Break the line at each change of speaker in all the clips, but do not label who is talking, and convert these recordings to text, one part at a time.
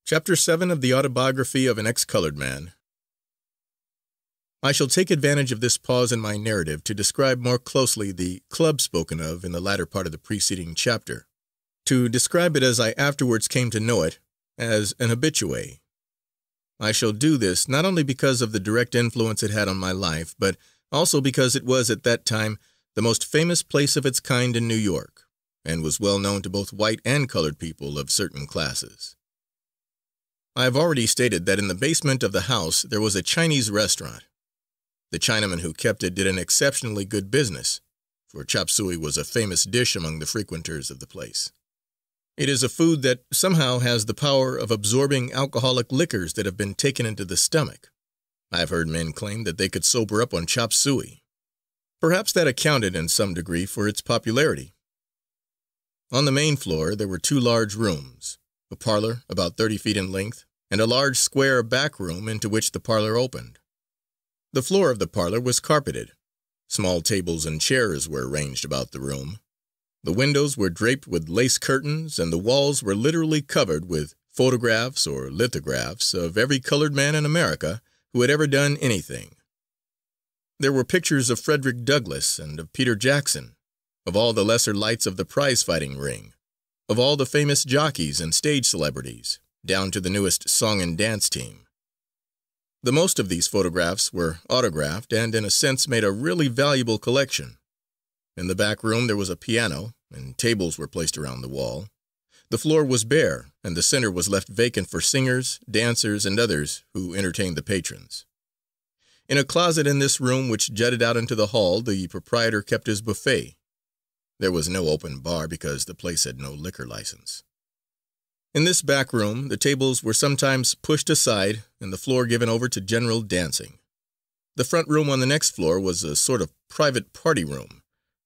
Chapter 7 of the Autobiography of an Ex-Colored Man. I shall take advantage of this pause in my narrative to describe more closely the club spoken of in the latter part of the preceding chapter, to describe it as I afterwards came to know it, as an habitué. I shall do this not only because of the direct influence it had on my life, but also because it was at that time the most famous place of its kind in New York, and was well known to both white and colored people of certain classes. I have already stated that in the basement of the house there was a Chinese restaurant. The Chinaman who kept it did an exceptionally good business, for chop suey was a famous dish among the frequenters of the place. It is a food that somehow has the power of absorbing alcoholic liquors that have been taken into the stomach. I have heard men claim that they could sober up on chop suey. Perhaps that accounted in some degree for its popularity. On the main floor there were two large rooms, a parlor about 30 feet in length, and a large square back room into which the parlor opened. The floor of the parlor was carpeted. Small tables and chairs were arranged about the room. The windows were draped with lace curtains, and the walls were literally covered with photographs or lithographs of every colored man in America who had ever done anything. There were pictures of Frederick Douglass and of Peter Jackson, of all the lesser lights of the prize-fighting ring, of all the famous jockeys and stage celebrities, down to the newest song and dance team. The most of these photographs were autographed and in a sense made a really valuable collection. In the back room there was a piano, and tables were placed around the wall. The floor was bare, and the center was left vacant for singers, dancers, and others who entertained the patrons. In a closet in this room, which jutted out into the hall, the proprietor kept his buffet. There was no open bar because the place had no liquor license. In this back room the tables were sometimes pushed aside and the floor given over to general dancing. The front room on the next floor was a sort of private party room.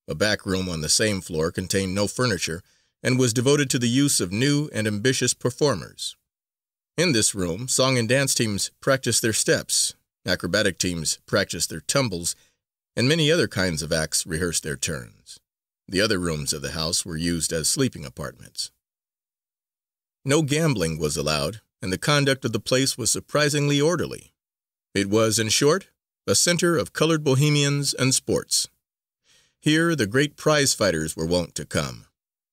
A back room on the same floor contained no furniture and was devoted to the use of new and ambitious performers. In this room song and dance teams practiced their steps, acrobatic teams practiced their tumbles, and many other kinds of acts rehearsed their turns. The other rooms of the house were used as sleeping apartments. No gambling was allowed, and the conduct of the place was surprisingly orderly. It was, in short, a center of colored bohemians and sports. Here the great prize fighters were wont to come,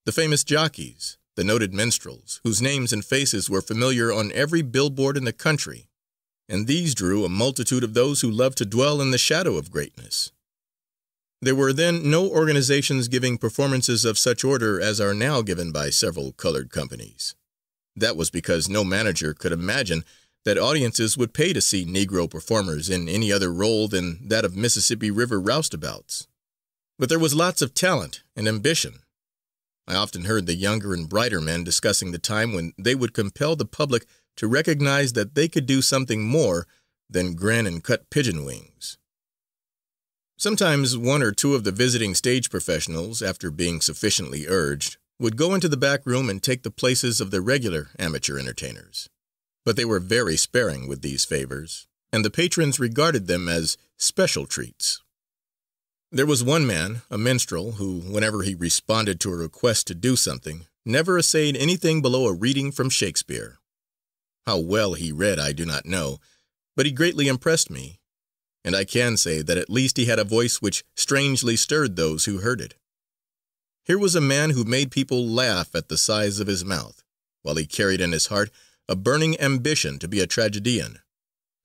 the famous jockeys, the noted minstrels, whose names and faces were familiar on every billboard in the country, and these drew a multitude of those who loved to dwell in the shadow of greatness. There were then no organizations giving performances of such order as are now given by several colored companies. That was because no manager could imagine that audiences would pay to see Negro performers in any other role than that of Mississippi River roustabouts. But there was lots of talent and ambition. I often heard the younger and brighter men discussing the time when they would compel the public to recognize that they could do something more than grin and cut pigeon wings. Sometimes one or two of the visiting stage professionals, after being sufficiently urged, would go into the back room and take the places of the regular amateur entertainers. But they were very sparing with these favors, and the patrons regarded them as special treats. There was one man, a minstrel, who, whenever he responded to a request to do something, never essayed anything below a reading from Shakespeare. How well he read I do not know, but he greatly impressed me, and I can say that at least he had a voice which strangely stirred those who heard it. Here was a man who made people laugh at the size of his mouth, while he carried in his heart a burning ambition to be a tragedian,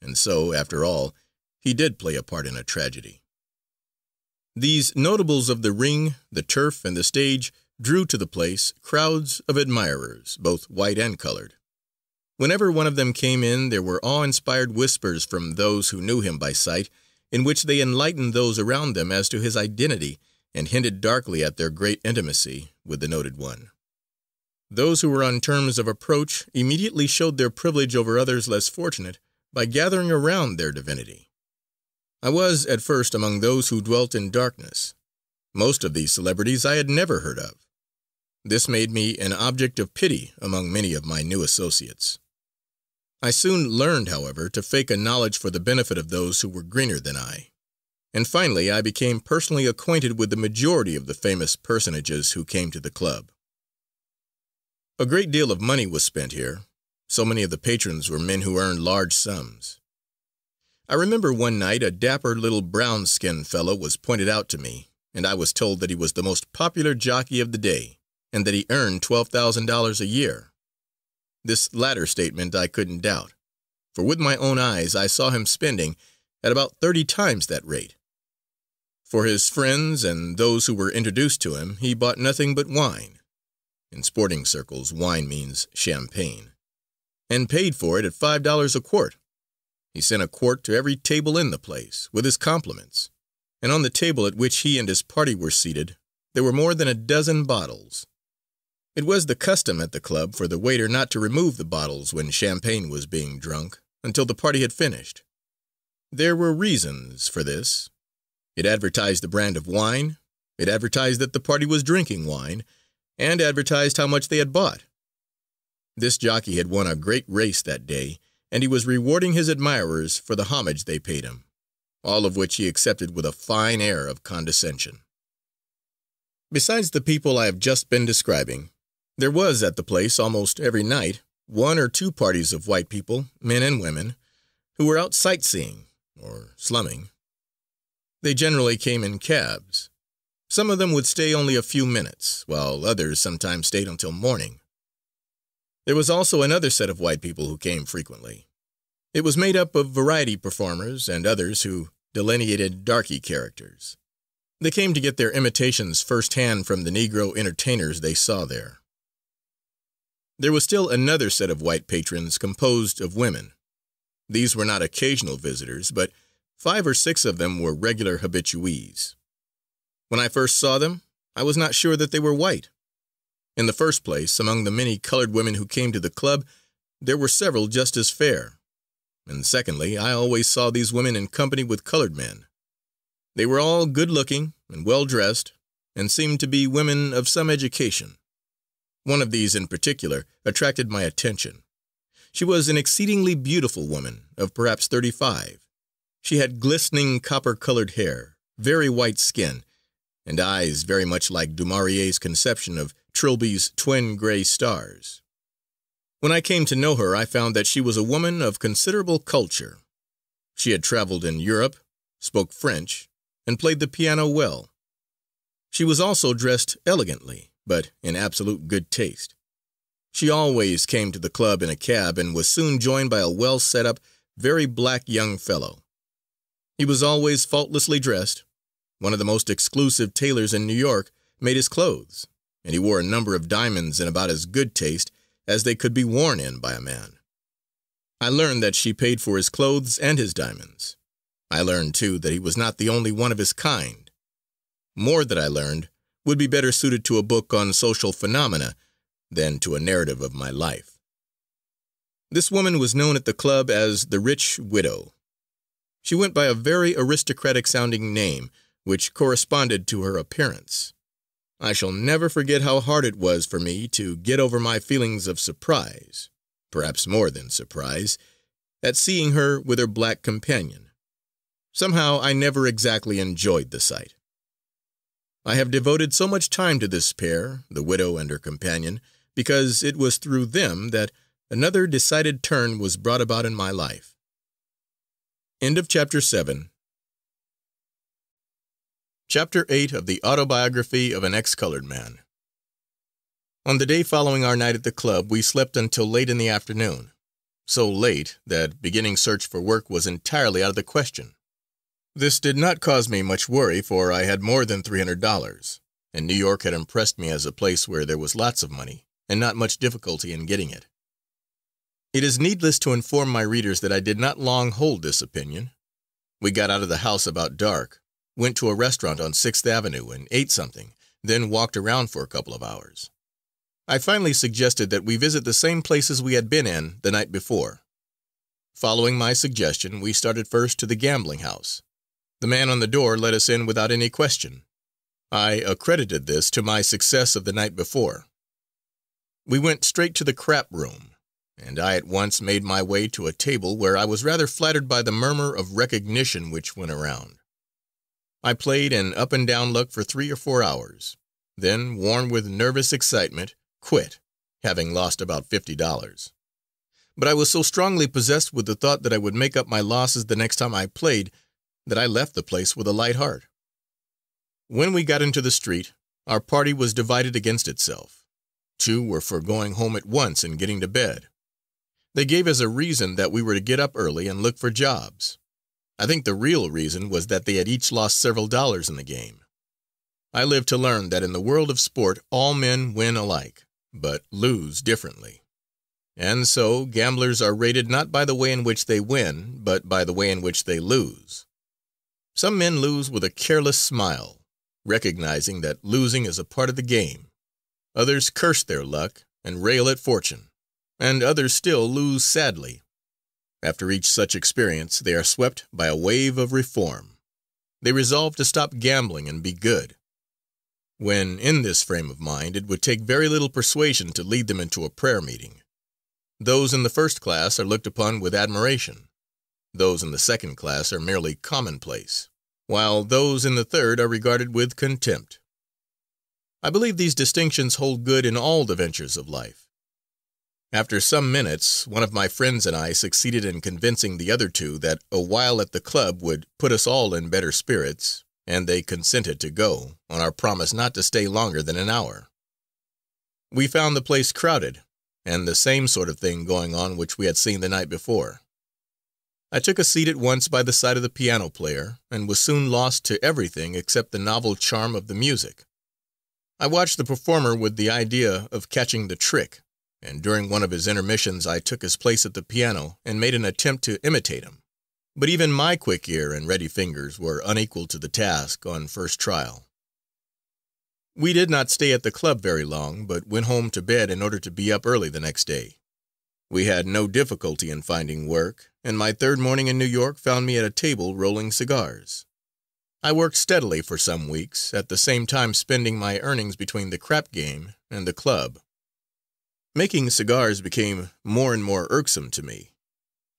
and so, after all, he did play a part in a tragedy. These notables of the ring, the turf, and the stage drew to the place crowds of admirers, both white and colored. Whenever one of them came in, there were awe-inspired whispers from those who knew him by sight, in which they enlightened those around them as to his identity and hinted darkly at their great intimacy with the noted one. Those who were on terms of approach immediately showed their privilege over others less fortunate by gathering around their divinity. I was, at first, among those who dwelt in darkness. Most of these celebrities I had never heard of. This made me an object of pity among many of my new associates. I soon learned, however, to fake a knowledge for the benefit of those who were greener than I. And finally I became personally acquainted with the majority of the famous personages who came to the club. A great deal of money was spent here. So many of the patrons were men who earned large sums. I remember one night a dapper little brown-skinned fellow was pointed out to me, and I was told that he was the most popular jockey of the day, and that he earned $12,000 a year. This latter statement I couldn't doubt, for with my own eyes I saw him spending at about 30 times that rate. For his friends and those who were introduced to him, he bought nothing but wine. In sporting circles, wine means champagne, and paid for it at $5 a quart. He sent a quart to every table in the place, with his compliments, and on the table at which he and his party were seated, there were more than a dozen bottles. It was the custom at the club for the waiter not to remove the bottles when champagne was being drunk until the party had finished. There were reasons for this. It advertised the brand of wine, it advertised that the party was drinking wine, and advertised how much they had bought. This jockey had won a great race that day, and he was rewarding his admirers for the homage they paid him, all of which he accepted with a fine air of condescension. Besides the people I have just been describing, there was at the place almost every night 1 or 2 parties of white people, men and women, who were out sightseeing or slumming. They generally came in cabs. Some of them would stay only a few minutes, while others sometimes stayed until morning. There was also another set of white people who came frequently. It was made up of variety performers and others who delineated darky characters. They came to get their imitations firsthand from the Negro entertainers they saw there. There was still another set of white patrons composed of women. These were not occasional visitors, but 5 or 6 of them were regular habitués. When I first saw them, I was not sure that they were white. In the first place, among the many colored women who came to the club, there were several just as fair. And secondly, I always saw these women in company with colored men. They were all good-looking and well-dressed, and seemed to be women of some education. One of these in particular attracted my attention. She was an exceedingly beautiful woman of perhaps 35. She had glistening copper-colored hair, very white skin, and eyes very much like Du Maurier's conception of Trilby's twin gray stars. When I came to know her, I found that she was a woman of considerable culture. She had traveled in Europe, spoke French, and played the piano well. She was also dressed elegantly, but in absolute good taste. She always came to the club in a cab and was soon joined by a well-set-up, very black young fellow. He was always faultlessly dressed. One of the most exclusive tailors in New York made his clothes, and he wore a number of diamonds in about as good taste as they could be worn in by a man. I learned that she paid for his clothes and his diamonds. I learned, too, that he was not the only one of his kind. More that I learned would be better suited to a book on social phenomena than to a narrative of my life. This woman was known at the club as the Rich Widow. She went by a very aristocratic-sounding name, which corresponded to her appearance. I shall never forget how hard it was for me to get over my feelings of surprise, perhaps more than surprise, at seeing her with her black companion. Somehow I never exactly enjoyed the sight. I have devoted so much time to this pair, the widow and her companion, because it was through them that another decided turn was brought about in my life. End of Chapter 7. Chapter 8 of the Autobiography of an Ex-Colored Man. On the day following our night at the club, we slept until late in the afternoon. So late that beginning search for work was entirely out of the question. This did not cause me much worry, for I had more than $300, and New York had impressed me as a place where there was lots of money and not much difficulty in getting it. It is needless to inform my readers that I did not long hold this opinion. We got out of the house about dark, went to a restaurant on 6th Avenue and ate something, then walked around for a couple of hours. I finally suggested that we visit the same places we had been in the night before. Following my suggestion, we started first to the gambling house. The man on the door let us in without any question. I accredited this to my success of the night before. We went straight to the crap room, and I at once made my way to a table where I was rather flattered by the murmur of recognition which went around. I played an up-and-down luck for 3 or 4 hours, then, worn with nervous excitement, quit, having lost about $50. but I was so strongly possessed with the thought that I would make up my losses the next time I played that I left the place with a light heart. When we got into the street, our party was divided against itself. 2 were for going home at once and getting to bed. They gave as a reason that we were to get up early and look for jobs. I think the real reason was that they had each lost several dollars in the game. I lived to learn that in the world of sport all men win alike, but lose differently. And so gamblers are rated not by the way in which they win, but by the way in which they lose. Some men lose with a careless smile, recognizing that losing is a part of the game. Others curse their luck and rail at fortune, and others still lose sadly. After each such experience, they are swept by a wave of reform. They resolve to stop gambling and be good. When in this frame of mind, it would take very little persuasion to lead them into a prayer meeting. Those in the first class are looked upon with admiration. Those in the second class are merely commonplace, while those in the third are regarded with contempt. I believe these distinctions hold good in all the ventures of life. After some minutes, one of my friends and I succeeded in convincing the other 2 that a while at the club would put us all in better spirits, and they consented to go, on our promise not to stay longer than an hour. We found the place crowded, and the same sort of thing going on which we had seen the night before. I took a seat at once by the side of the piano player, and was soon lost to everything except the novel charm of the music. I watched the performer with the idea of catching the trick, and during one of his intermissions I took his place at the piano and made an attempt to imitate him. But even my quick ear and ready fingers were unequal to the task on first trial. We did not stay at the club very long, but went home to bed in order to be up early the next day. We had no difficulty in finding work, and my 3rd morning in New York found me at a table rolling cigars. I worked steadily for some weeks, at the same time spending my earnings between the crap game and the club. Making cigars became more and more irksome to me.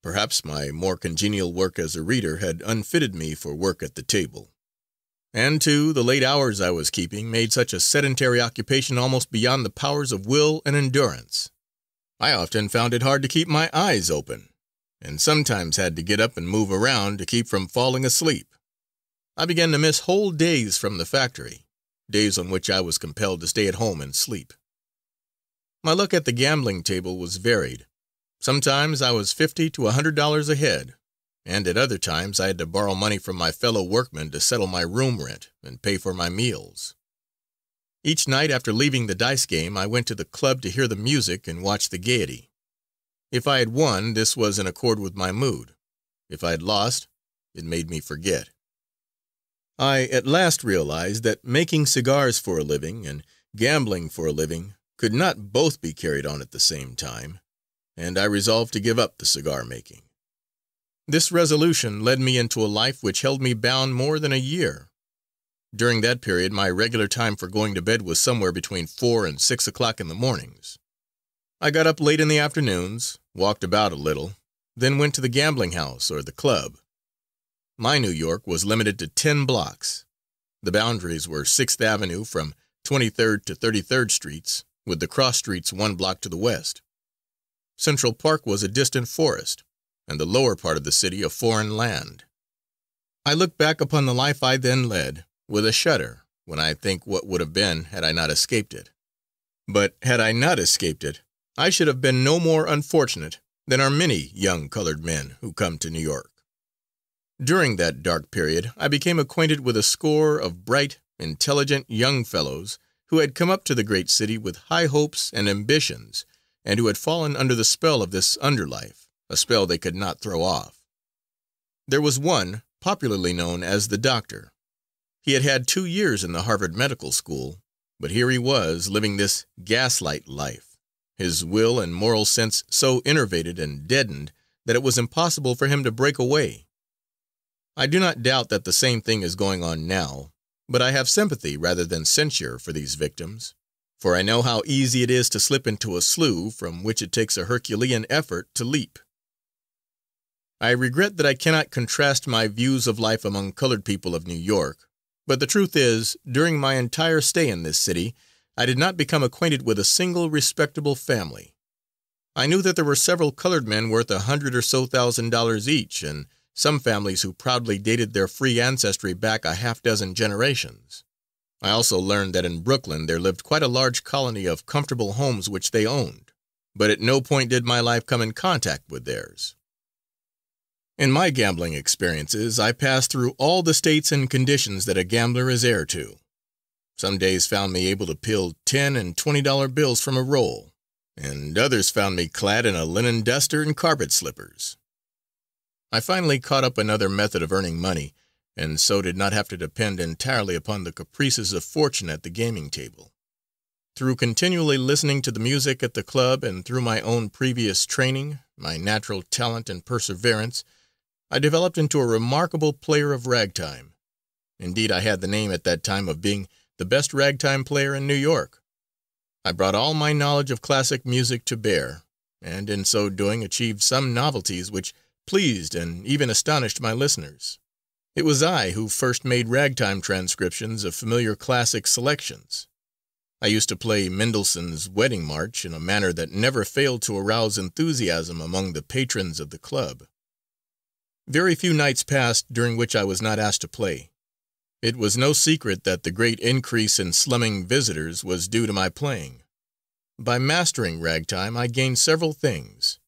Perhaps my more congenial work as a reader had unfitted me for work at the table. And, too, the late hours I was keeping made such a sedentary occupation almost beyond the powers of will and endurance. I often found it hard to keep my eyes open, and sometimes had to get up and move around to keep from falling asleep. I began to miss whole days from the factory, days on which I was compelled to stay at home and sleep. My luck at the gambling table was varied. Sometimes I was $50 to $100 ahead, and at other times I had to borrow money from my fellow workmen to settle my room rent and pay for my meals. Each night after leaving the dice game, I went to the club to hear the music and watch the gaiety. If I had won, this was in accord with my mood. If I had lost, it made me forget. I at last realized that making cigars for a living and gambling for a living could not both be carried on at the same time, and I resolved to give up the cigar making. This resolution led me into a life which held me bound more than a year. During that period, my regular time for going to bed was somewhere between 4 and 6 o'clock in the mornings. I got up late in the afternoons, walked about a little, then went to the gambling house or the club. My New York was limited to 10 blocks. The boundaries were 6th Avenue from 23rd to 33rd Streets, with the cross streets 1 block to the west. Central Park was a distant forest, and the lower part of the city a foreign land. I look back upon the life I then led with a shudder when I think what would have been had I not escaped it. But had I not escaped it, I should have been no more unfortunate than are many young colored men who come to New York. During that dark period, I became acquainted with a score of bright, intelligent young fellows who had come up to the great city with high hopes and ambitions, and who had fallen under the spell of this underlife, a spell they could not throw off. There was one popularly known as the Doctor. He had had 2 years in the Harvard Medical School, but here he was living this gaslight life, his will and moral sense so enervated and deadened that it was impossible for him to break away. I do not doubt that the same thing is going on now, but I have sympathy rather than censure for these victims, for I know how easy it is to slip into a slough from which it takes a Herculean effort to leap. I regret that I cannot contrast my views of life among colored people of New York, but the truth is, during my entire stay in this city, I did not become acquainted with a single respectable family. I knew that there were several colored men worth $100,000 each, and some families who proudly dated their free ancestry back a half dozen generations. I also learned that in Brooklyn there lived quite a large colony of comfortable homes which they owned, but at no point did my life come in contact with theirs. In my gambling experiences, I passed through all the states and conditions that a gambler is heir to. Some days found me able to peel $10 and $20 bills from a roll, and others found me clad in a linen duster and carpet slippers. I finally caught up another method of earning money, and so did not have to depend entirely upon the caprices of fortune at the gaming table. Through continually listening to the music at the club and through my own previous training, my natural talent and perseverance, I developed into a remarkable player of ragtime. Indeed, I had the name at that time of being the best ragtime player in New York. I brought all my knowledge of classic music to bear, and in so doing achieved some novelties which pleased and even astonished my listeners. It was I who first made ragtime transcriptions of familiar classic selections. I used to play Mendelssohn's Wedding March in a manner that never failed to arouse enthusiasm among the patrons of the club. Very few nights passed during which I was not asked to play. It was no secret that the great increase in slumming visitors was due to my playing. By mastering ragtime, I gained several things.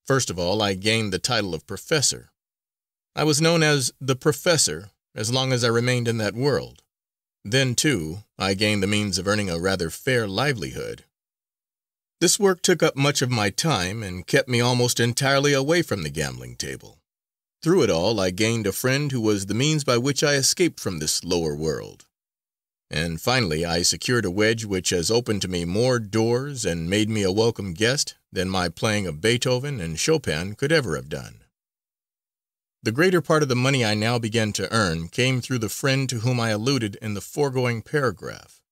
First of all, I gained the title of professor. I was known as the professor as long as I remained in that world. Then, too, I gained the means of earning a rather fair livelihood. This work took up much of my time and kept me almost entirely away from the gambling table. Through it all, I gained a friend who was the means by which I escaped from this lower world. And finally, I secured a wedge which has opened to me more doors and made me a welcome guest than my playing of Beethoven and Chopin could ever have done. The greater part of the money I now began to earn came through the friend to whom I alluded in the foregoing paragraph.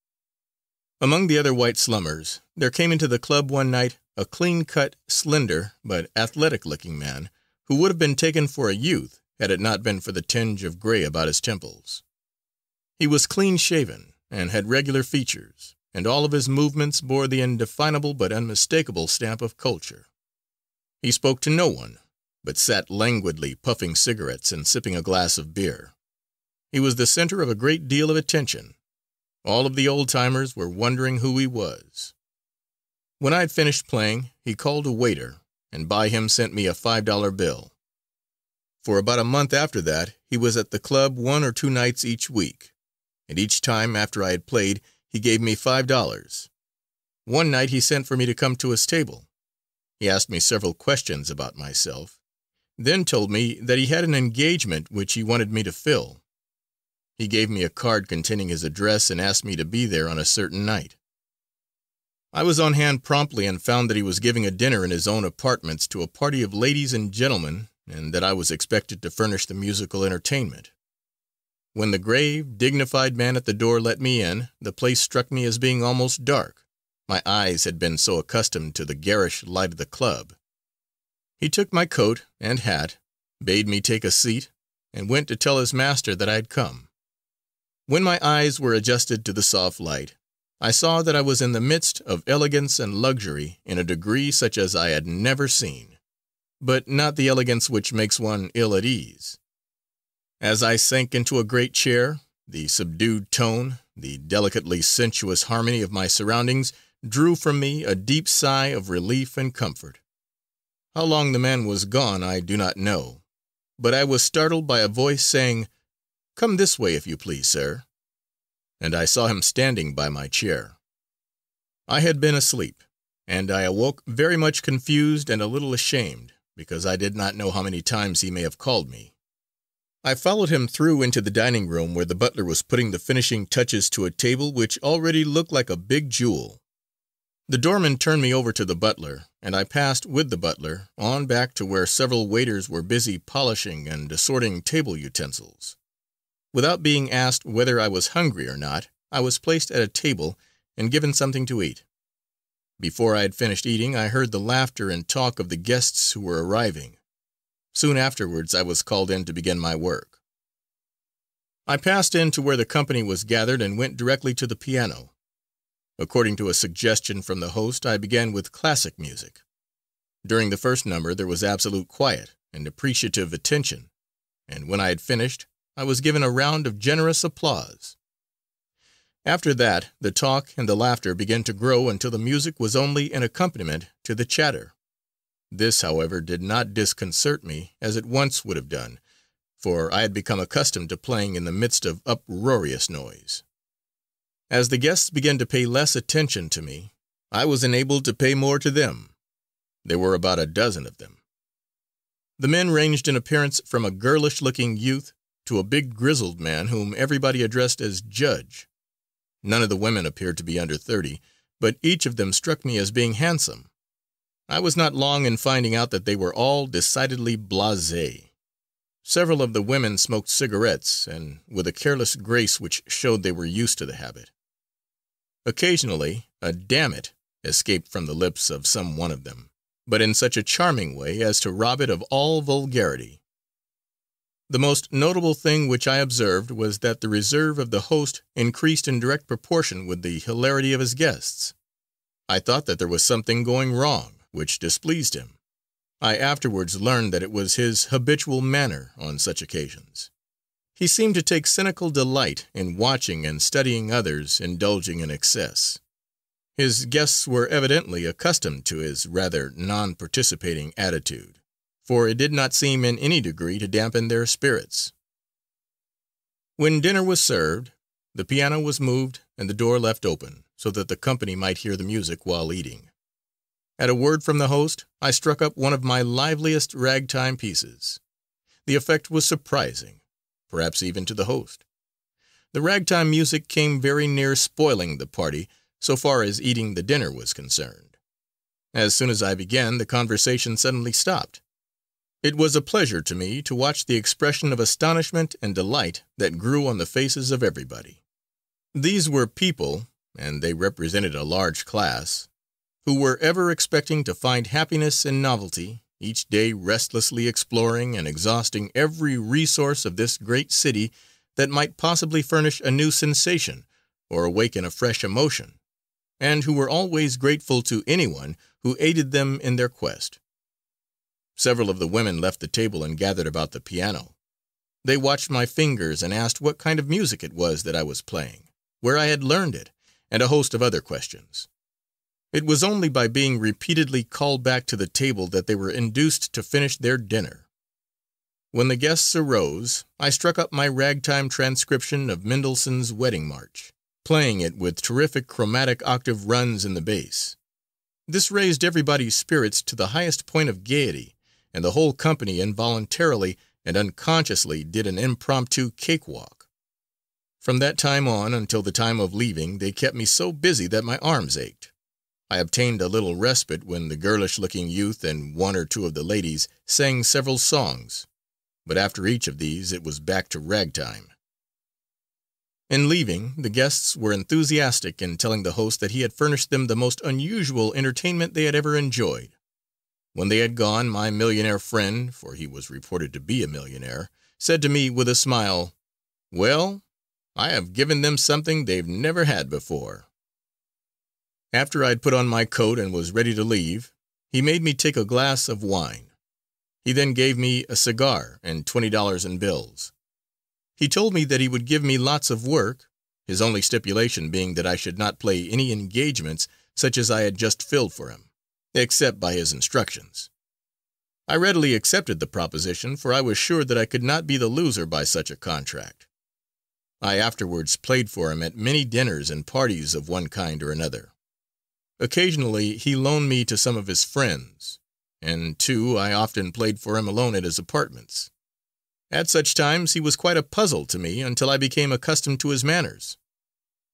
Among the other white slummers, there came into the club one night a clean-cut, slender, but athletic-looking man who would have been taken for a youth had it not been for the tinge of gray about his temples. He was clean-shaven and had regular features, and all of his movements bore the indefinable but unmistakable stamp of culture. He spoke to no one, but sat languidly puffing cigarettes and sipping a glass of beer. He was the center of a great deal of attention. All of the old-timers were wondering who he was. When I had finished playing, he called a waiter, and by him sent me a $5 bill. For about a month after that, he was at the club 1 or 2 nights each week, and each time after I had played, he gave me $5. One night he sent for me to come to his table. He asked me several questions about myself, then told me that he had an engagement which he wanted me to fill. He gave me a card containing his address and asked me to be there on a certain night. I was on hand promptly and found that he was giving a dinner in his own apartments to a party of ladies and gentlemen, and that I was expected to furnish the musical entertainment. When the grave, dignified man at the door let me in, the place struck me as being almost dark. My eyes had been so accustomed to the garish light of the club. He took my coat and hat, bade me take a seat, and went to tell his master that I had come. When my eyes were adjusted to the soft light, I saw that I was in the midst of elegance and luxury in a degree such as I had never seen, but not the elegance which makes one ill at ease. As I sank into a great chair, the subdued tone, the delicately sensuous harmony of my surroundings drew from me a deep sigh of relief and comfort. How long the man was gone I do not know, but I was startled by a voice saying, "Come this way, if you please, sir," and I saw him standing by my chair. I had been asleep, and I awoke very much confused and a little ashamed, because I did not know how many times he may have called me. I followed him through into the dining room where the butler was putting the finishing touches to a table which already looked like a big jewel. The doorman turned me over to the butler, and I passed with the butler on back to where several waiters were busy polishing and assorting table utensils. Without being asked whether I was hungry or not, I was placed at a table and given something to eat. Before I had finished eating, I heard the laughter and talk of the guests who were arriving. Soon afterwards, I was called in to begin my work. I passed in to where the company was gathered and went directly to the piano. According to a suggestion from the host, I began with classic music. During the first number there was absolute quiet and appreciative attention, and when I had finished, I was given a round of generous applause. After that, the talk and the laughter began to grow until the music was only an accompaniment to the chatter. This, however, did not disconcert me as it once would have done, for I had become accustomed to playing in the midst of uproarious noise. As the guests began to pay less attention to me, I was enabled to pay more to them. There were about a dozen of them. The men ranged in appearance from a girlish-looking youth to a big grizzled man whom everybody addressed as Judge. None of the women appeared to be under 30, but each of them struck me as being handsome. I was not long in finding out that they were all decidedly blasé. Several of the women smoked cigarettes, and with a careless grace which showed they were used to the habit. Occasionally a "damn it" escaped from the lips of some one of them, but in such a charming way as to rob it of all vulgarity. The most notable thing which I observed was that the reserve of the host increased in direct proportion with the hilarity of his guests. I thought that there was something going wrong, which displeased him. I afterwards learned that it was his habitual manner on such occasions. He seemed to take cynical delight in watching and studying others indulging in excess. His guests were evidently accustomed to his rather non-participating attitude, for it did not seem in any degree to dampen their spirits. When dinner was served, the piano was moved and the door left open, so that the company might hear the music while eating. At a word from the host, I struck up one of my liveliest ragtime pieces. The effect was surprising, perhaps even to the host. The ragtime music came very near spoiling the party, so far as eating the dinner was concerned. As soon as I began, the conversation suddenly stopped. It was a pleasure to me to watch the expression of astonishment and delight that grew on the faces of everybody. These were people, and they represented a large class, who were ever expecting to find happiness in novelty, each day restlessly exploring and exhausting every resource of this great city that might possibly furnish a new sensation or awaken a fresh emotion, and who were always grateful to anyone who aided them in their quest. Several of the women left the table and gathered about the piano. They watched my fingers and asked what kind of music it was that I was playing, where I had learned it, and a host of other questions. It was only by being repeatedly called back to the table that they were induced to finish their dinner. When the guests arose, I struck up my ragtime transcription of Mendelssohn's Wedding March, playing it with terrific chromatic octave runs in the bass. This raised everybody's spirits to the highest point of gaiety, and the whole company involuntarily and unconsciously did an impromptu cakewalk. From that time on until the time of leaving, they kept me so busy that my arms ached. I obtained a little respite when the girlish-looking youth and one or two of the ladies sang several songs, but after each of these it was back to ragtime. In leaving, the guests were enthusiastic in telling the host that he had furnished them the most unusual entertainment they had ever enjoyed. When they had gone, my millionaire friend, for he was reported to be a millionaire, said to me with a smile, "Well, I have given them something they've never had before." After I had put on my coat and was ready to leave, he made me take a glass of wine. He then gave me a cigar and $20 in bills. He told me that he would give me lots of work, his only stipulation being that I should not play any engagements such as I had just filled for him, except by his instructions. I readily accepted the proposition, for I was sure that I could not be the loser by such a contract. I afterwards played for him at many dinners and parties of one kind or another. Occasionally he loaned me to some of his friends, and, too, I often played for him alone at his apartments. At such times he was quite a puzzle to me until I became accustomed to his manners.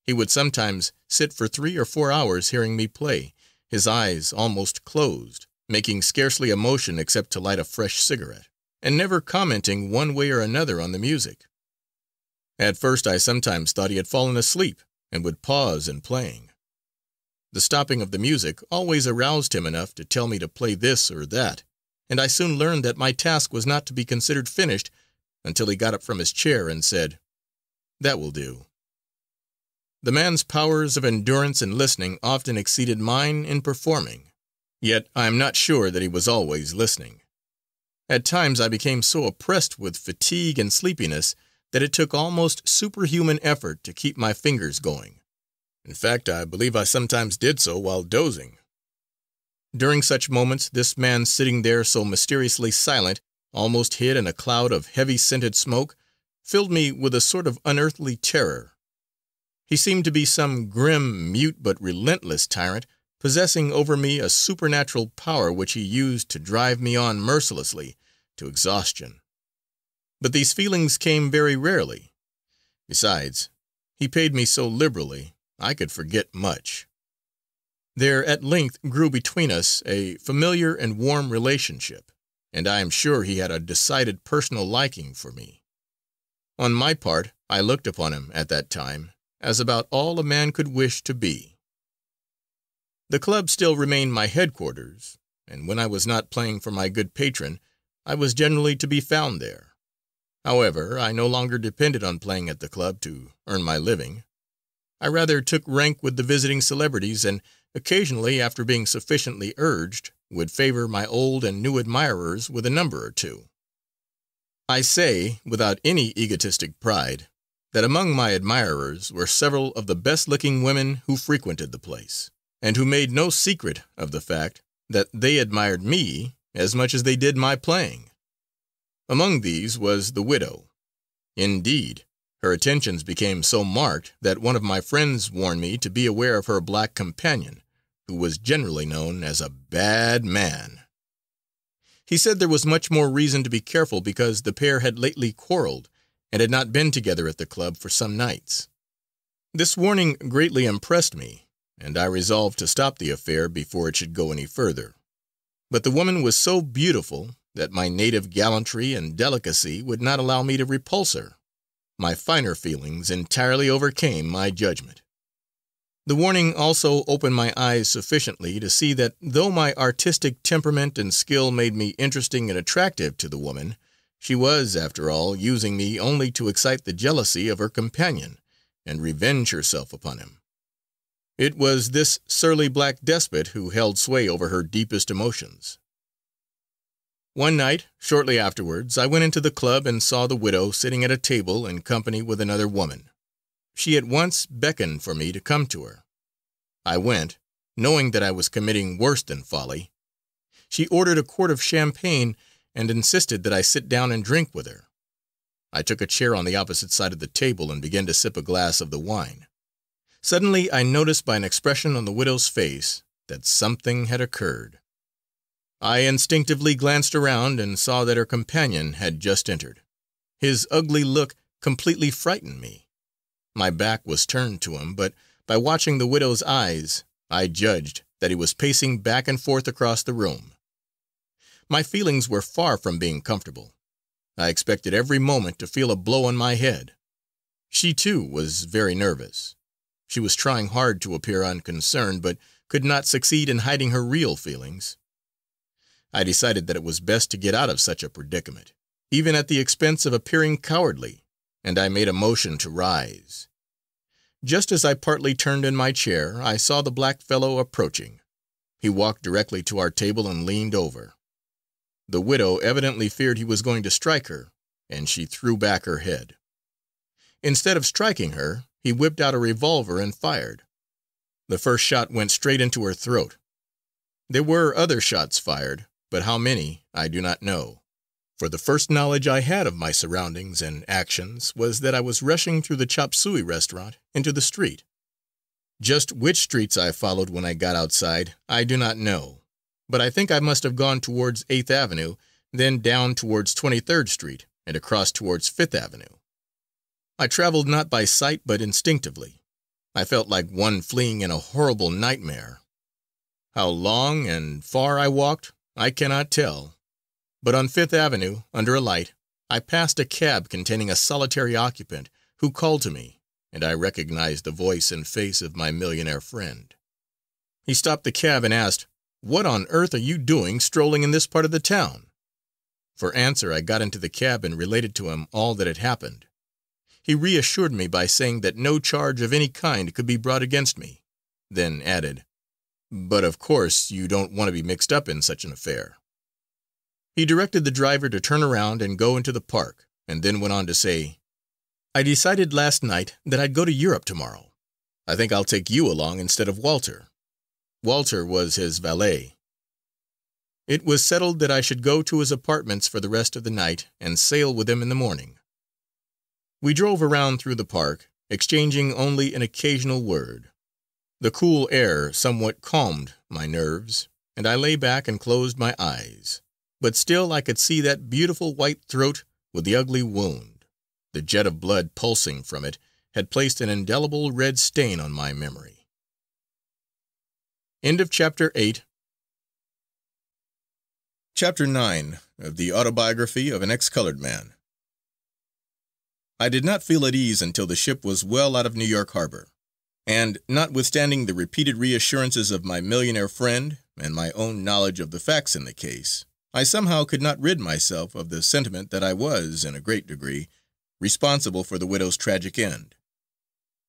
He would sometimes sit for 3 or 4 hours hearing me play, his eyes almost closed, making scarcely a motion except to light a fresh cigarette, and never commenting one way or another on the music. At first I sometimes thought he had fallen asleep, and would pause in playing. The stopping of the music always aroused him enough to tell me to play this or that, and I soon learned that my task was not to be considered finished until he got up from his chair and said, "That will do." The man's powers of endurance in listening often exceeded mine in performing. Yet I am not sure that he was always listening. At times I became so oppressed with fatigue and sleepiness that it took almost superhuman effort to keep my fingers going. In fact, I believe I sometimes did so while dozing. During such moments, this man sitting there so mysteriously silent, almost hid in a cloud of heavy scented smoke, filled me with a sort of unearthly terror. He seemed to be some grim, mute, but relentless tyrant, possessing over me a supernatural power which he used to drive me on mercilessly to exhaustion. But these feelings came very rarely. Besides, he paid me so liberally, I could forget much. There at length grew between us a familiar and warm relationship, and I am sure he had a decided personal liking for me. On my part, I looked upon him at that time as about all a man could wish to be. The club still remained my headquarters, and when I was not playing for my good patron, I was generally to be found there. However, I no longer depended on playing at the club to earn my living. I rather took rank with the visiting celebrities, and occasionally, after being sufficiently urged, would favor my old and new admirers with a number or two. I say, without any egotistic pride, that among my admirers were several of the best-looking women who frequented the place, and who made no secret of the fact that they admired me as much as they did my playing. Among these was the widow. Indeed, her attentions became so marked that one of my friends warned me to be aware of her black companion, who was generally known as a bad man. He said there was much more reason to be careful because the pair had lately quarreled and had not been together at the club for some nights. This warning greatly impressed me, and I resolved to stop the affair before it should go any further. But the woman was so beautiful that my native gallantry and delicacy would not allow me to repulse her. My finer feelings entirely overcame my judgment. The warning also opened my eyes sufficiently to see that though my artistic temperament and skill made me interesting and attractive to the woman, she was, after all, using me only to excite the jealousy of her companion and revenge herself upon him. It was this surly black despot who held sway over her deepest emotions. One night, shortly afterwards, I went into the club and saw the widow sitting at a table in company with another woman. She at once beckoned for me to come to her. I went, knowing that I was committing worse than folly. She ordered a quart of champagne and insisted that I sit down and drink with her. I took a chair on the opposite side of the table and began to sip a glass of the wine. Suddenly I noticed by an expression on the widow's face that something had occurred. I instinctively glanced around and saw that her companion had just entered. His ugly look completely frightened me. My back was turned to him, but by watching the widow's eyes, I judged that he was pacing back and forth across the room. My feelings were far from being comfortable. I expected every moment to feel a blow on my head. She, too, was very nervous. She was trying hard to appear unconcerned, but could not succeed in hiding her real feelings. I decided that it was best to get out of such a predicament, even at the expense of appearing cowardly, and I made a motion to rise. Just as I partly turned in my chair, I saw the black fellow approaching. He walked directly to our table and leaned over. The widow evidently feared he was going to strike her, and she threw back her head. Instead of striking her, he whipped out a revolver and fired. The first shot went straight into her throat. There were other shots fired, but how many I do not know, for the first knowledge I had of my surroundings and actions was that I was rushing through the chop suey restaurant into the street. Just which streets I followed when I got outside, I do not know, but I think I must have gone towards 8th Avenue, then down towards 23rd Street, and across towards 5th Avenue. I traveled not by sight but instinctively. I felt like one fleeing in a horrible nightmare. How long and far I walked, I cannot tell, but on 5th Avenue, under a light, I passed a cab containing a solitary occupant who called to me, and I recognized the voice and face of my millionaire friend. He stopped the cab and asked, "What on earth are you doing strolling in this part of the town?" For answer, I got into the cab and related to him all that had happened. He reassured me by saying that no charge of any kind could be brought against me, then added, But of course you don't want to be mixed up in such an affair." He directed the driver to turn around and go into the park, and then went on to say, "I decided last night that I'd go to Europe tomorrow. I think I'll take you along instead of Walter." Walter was his valet. It was settled that I should go to his apartments for the rest of the night and sail with him in the morning. We drove around through the park, exchanging only an occasional word. The cool air somewhat calmed my nerves, and I lay back and closed my eyes. But still I could see that beautiful white throat with the ugly wound. The jet of blood pulsing from it had placed an indelible red stain on my memory. End of Chapter 8. Chapter 9 of the Autobiography of an Ex-Colored Man. I did not feel at ease until the ship was well out of New York Harbor, and notwithstanding the repeated reassurances of my millionaire friend and my own knowledge of the facts in the case, I somehow could not rid myself of the sentiment that I was, in a great degree, responsible for the widow's tragic end.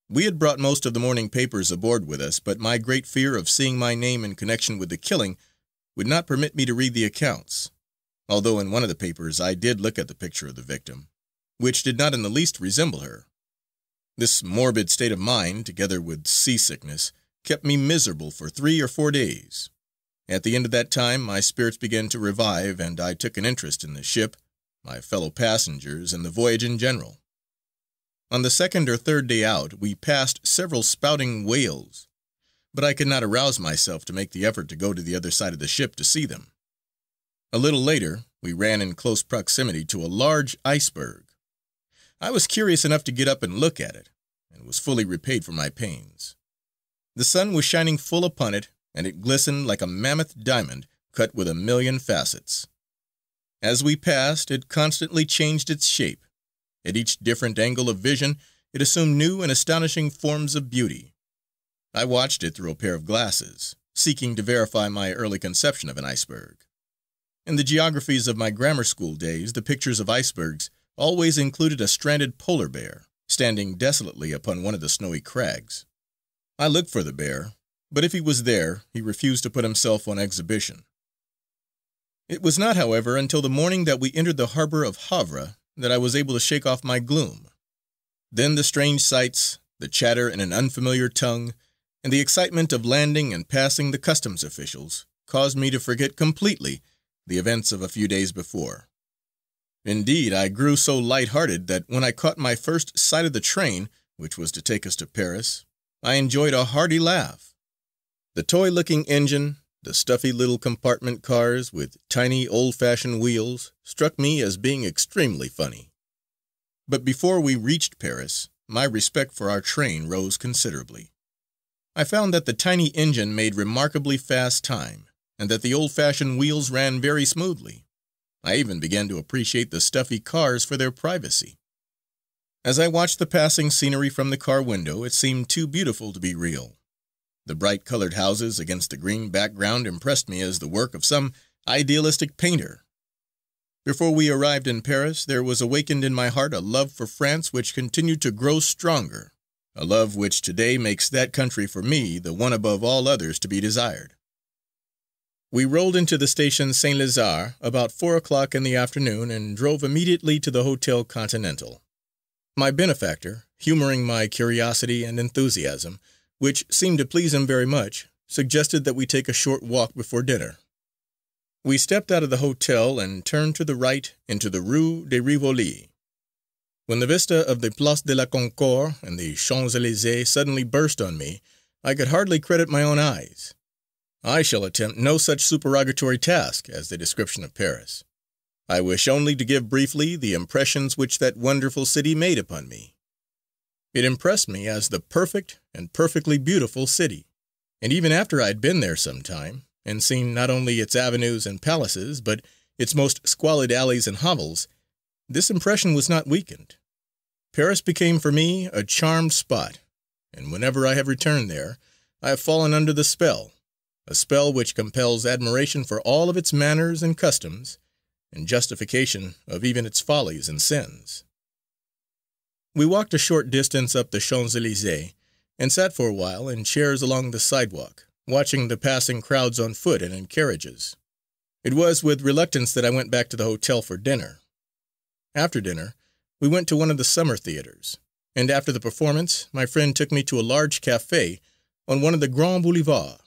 We had brought most of the morning papers aboard with us, but my great fear of seeing my name in connection with the killing would not permit me to read the accounts, although in one of the papers I did look at the picture of the victim, which did not in the least resemble her. This morbid state of mind, together with seasickness, kept me miserable for 3 or 4 days. At the end of that time my spirits began to revive, and I took an interest in the ship, my fellow passengers, and the voyage in general. On the 2nd or 3rd day out we passed several spouting whales, but I could not arouse myself to make the effort to go to the other side of the ship to see them. A little later we ran in close proximity to a large iceberg. I was curious enough to get up and look at it, and was fully repaid for my pains. The sun was shining full upon it, and it glistened like a mammoth diamond cut with 1,000,000 facets. As we passed, it constantly changed its shape. At each different angle of vision it assumed new and astonishing forms of beauty. I watched it through a pair of glasses, seeking to verify my early conception of an iceberg. In the geographies of my grammar school days, the pictures of icebergs always included a stranded polar bear, standing desolately upon one of the snowy crags. I looked for the bear, but if he was there, he refused to put himself on exhibition. It was not, however, until the morning that we entered the harbor of Havre that I was able to shake off my gloom. Then the strange sights, the chatter in an unfamiliar tongue, and the excitement of landing and passing the customs officials caused me to forget completely the events of a few days before. Indeed, I grew so light-hearted that when I caught my first sight of the train, which was to take us to Paris, I enjoyed a hearty laugh. The toy-looking engine, the stuffy little compartment cars with tiny old-fashioned wheels struck me as being extremely funny. But before we reached Paris, my respect for our train rose considerably. I found that the tiny engine made remarkably fast time, and that the old-fashioned wheels ran very smoothly. I even began to appreciate the stuffy cars for their privacy. As I watched the passing scenery from the car window, it seemed too beautiful to be real. The bright-colored houses against the green background impressed me as the work of some idealistic painter. Before we arrived in Paris, there was awakened in my heart a love for France which continued to grow stronger, a love which today makes that country for me the one above all others to be desired. We rolled into the station Saint-Lazare about 4 o'clock in the afternoon and drove immediately to the Hotel Continental. My benefactor, humoring my curiosity and enthusiasm, which seemed to please him very much, suggested that we take a short walk before dinner. We stepped out of the hotel and turned to the right into the Rue de Rivoli. When the vista of the Place de la Concorde and the Champs-Élysées suddenly burst on me, I could hardly credit my own eyes. I shall attempt no such supererogatory task as the description of Paris. I wish only to give briefly the impressions which that wonderful city made upon me. It impressed me as the perfect and perfectly beautiful city, and even after I had been there some time, and seen not only its avenues and palaces, but its most squalid alleys and hovels, this impression was not weakened. Paris became for me a charmed spot, and whenever I have returned there, I have fallen under the spell, a spell which compels admiration for all of its manners and customs, and justification of even its follies and sins. We walked a short distance up the Champs-Élysées, and sat for a while in chairs along the sidewalk, watching the passing crowds on foot and in carriages. It was with reluctance that I went back to the hotel for dinner. After dinner, we went to one of the summer theaters, and after the performance, my friend took me to a large café on one of the Grands Boulevards.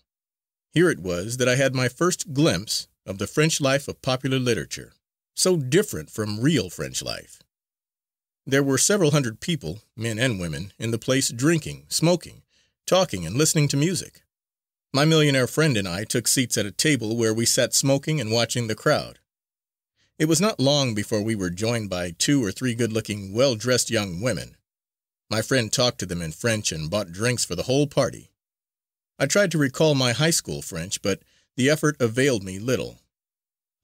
Here it was that I had my first glimpse of the French life of popular literature, so different from real French life. There were several hundred people, men and women, in the place drinking, smoking, talking, and listening to music. My millionaire friend and I took seats at a table where we sat smoking and watching the crowd. It was not long before we were joined by 2 or 3 good-looking, well-dressed young women. My friend talked to them in French and bought drinks for the whole party. I tried to recall my high school French, but the effort availed me little.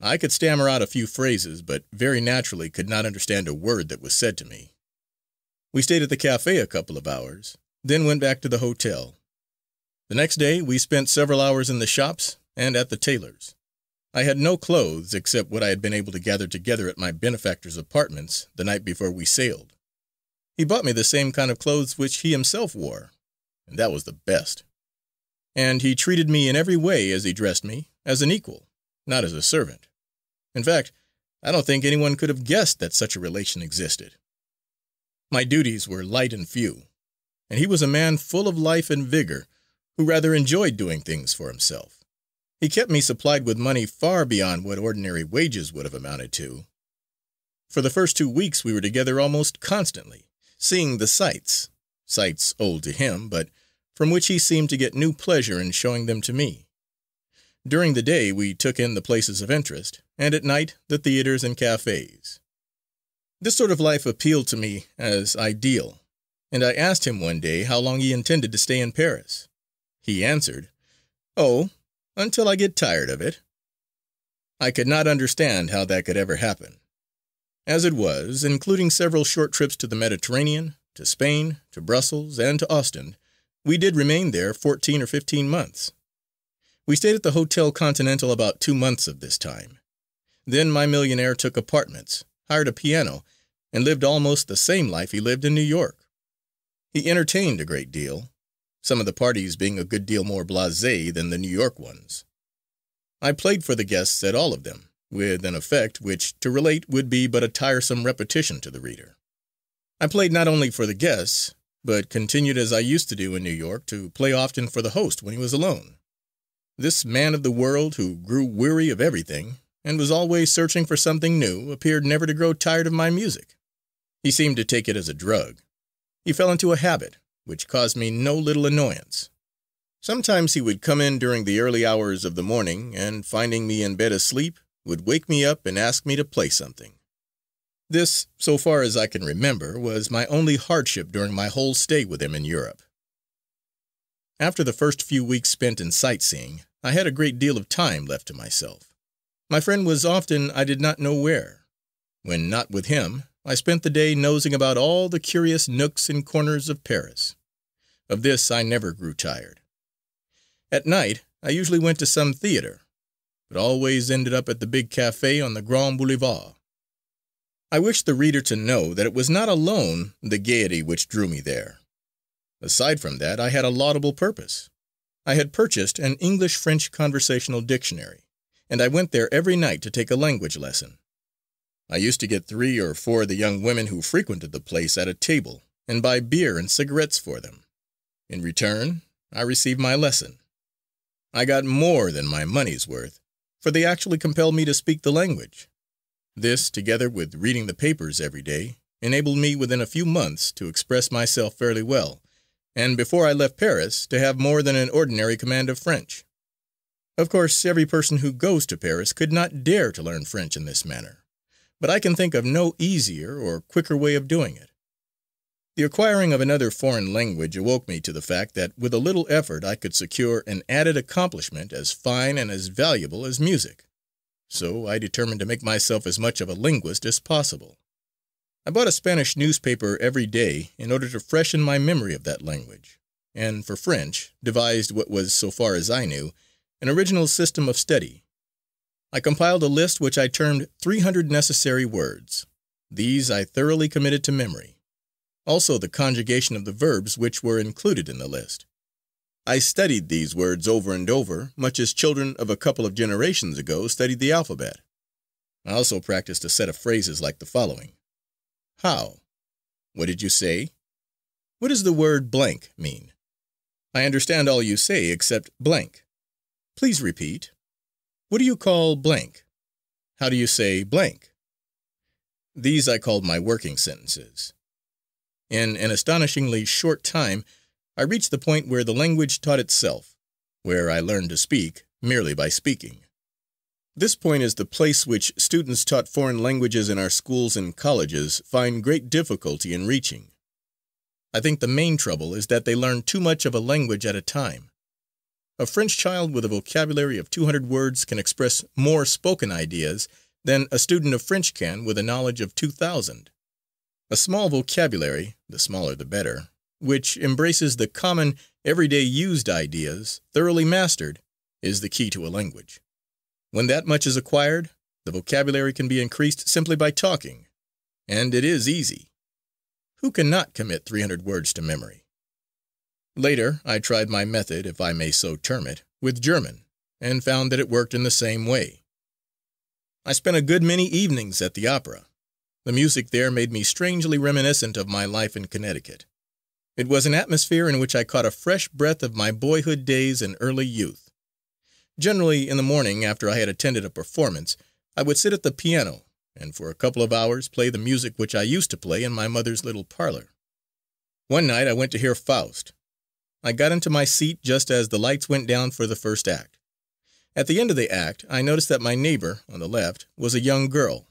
I could stammer out a few phrases, but very naturally could not understand a word that was said to me. We stayed at the café a couple of hours, then went back to the hotel. The next day we spent several hours in the shops and at the tailor's. I had no clothes except what I had been able to gather together at my benefactor's apartments the night before we sailed. He bought me the same kind of clothes which he himself wore, and that was the best. And he treated me in every way as he dressed me, as an equal, not as a servant. In fact, I don't think anyone could have guessed that such a relation existed. My duties were light and few, and he was a man full of life and vigor, who rather enjoyed doing things for himself. He kept me supplied with money far beyond what ordinary wages would have amounted to. For the first 2 weeks we were together almost constantly, seeing the sights old to him, but from which he seemed to get new pleasure in showing them to me. During the day we took in the places of interest, and at night the theaters and cafes. This sort of life appealed to me as ideal, and I asked him one day how long he intended to stay in Paris. He answered, "Oh, until I get tired of it." I could not understand how that could ever happen. As it was, including several short trips to the Mediterranean, to Spain, to Brussels, and to Ostend, we did remain there 14 or 15 months. We stayed at the Hotel Continental about 2 months of this time. Then my millionaire took apartments, hired a piano, and lived almost the same life he lived in New York. He entertained a great deal, some of the parties being a good deal more blasé than the New York ones. I played for the guests at all of them, with an effect which, to relate, would be but a tiresome repetition to the reader. I played not only for the guests, but continued as I used to do in New York to play often for the host when he was alone. This man of the world, who grew weary of everything, and was always searching for something new, appeared never to grow tired of my music. He seemed to take it as a drug. He fell into a habit, which caused me no little annoyance. Sometimes he would come in during the early hours of the morning, and finding me in bed asleep, would wake me up and ask me to play something. This, so far as I can remember, was my only hardship during my whole stay with him in Europe. After the first few weeks spent in sightseeing, I had a great deal of time left to myself. My friend was often I did not know where. When not with him, I spent the day nosing about all the curious nooks and corners of Paris. Of this I never grew tired. At night I usually went to some theater, but always ended up at the big café on the Grand Boulevard. I wish the reader to know that it was not alone the gaiety which drew me there. Aside from that, I had a laudable purpose. I had purchased an English-French conversational dictionary, and I went there every night to take a language lesson. I used to get 3 or 4 of the young women who frequented the place at a table and buy beer and cigarettes for them. In return, I received my lesson. I got more than my money's worth, for they actually compelled me to speak the language. This, together with reading the papers every day, enabled me within a few months to express myself fairly well, and before I left Paris to have more than an ordinary command of French. Of course, every person who goes to Paris could not dare to learn French in this manner, but I can think of no easier or quicker way of doing it. The acquiring of another foreign language awoke me to the fact that with a little effort I could secure an added accomplishment as fine and as valuable as music. So I determined to make myself as much of a linguist as possible. I bought a Spanish newspaper every day in order to freshen my memory of that language, and for French devised what was, so far as I knew, an original system of study. I compiled a list which I termed 300 necessary words. These I thoroughly committed to memory. Also the conjugation of the verbs which were included in the list. I studied these words over and over, much as children of a couple of generations ago studied the alphabet. I also practiced a set of phrases like the following. How? What did you say? What does the word blank mean? I understand all you say except blank. Please repeat. What do you call blank? How do you say blank? These I called my working sentences. In an astonishingly short time, I reached the point where the language taught itself, where I learned to speak merely by speaking. This point is the place which students taught foreign languages in our schools and colleges find great difficulty in reaching. I think the main trouble is that they learn too much of a language at a time. A French child with a vocabulary of 200 words can express more spoken ideas than a student of French can with a knowledge of 2,000. A small vocabulary, the smaller the better, which embraces the common, everyday used ideas, thoroughly mastered, is the key to a language. When that much is acquired, the vocabulary can be increased simply by talking, and it is easy. Who cannot commit 300 words to memory? Later, I tried my method, if I may so term it, with German, and found that it worked in the same way. I spent a good many evenings at the opera. The music there made me strangely reminiscent of my life in Connecticut. It was an atmosphere in which I caught a fresh breath of my boyhood days and early youth. Generally, in the morning after I had attended a performance, I would sit at the piano and for a couple of hours play the music which I used to play in my mother's little parlor. One night I went to hear Faust. I got into my seat just as the lights went down for the first act. At the end of the act, I noticed that my neighbor, on the left, was a young girl.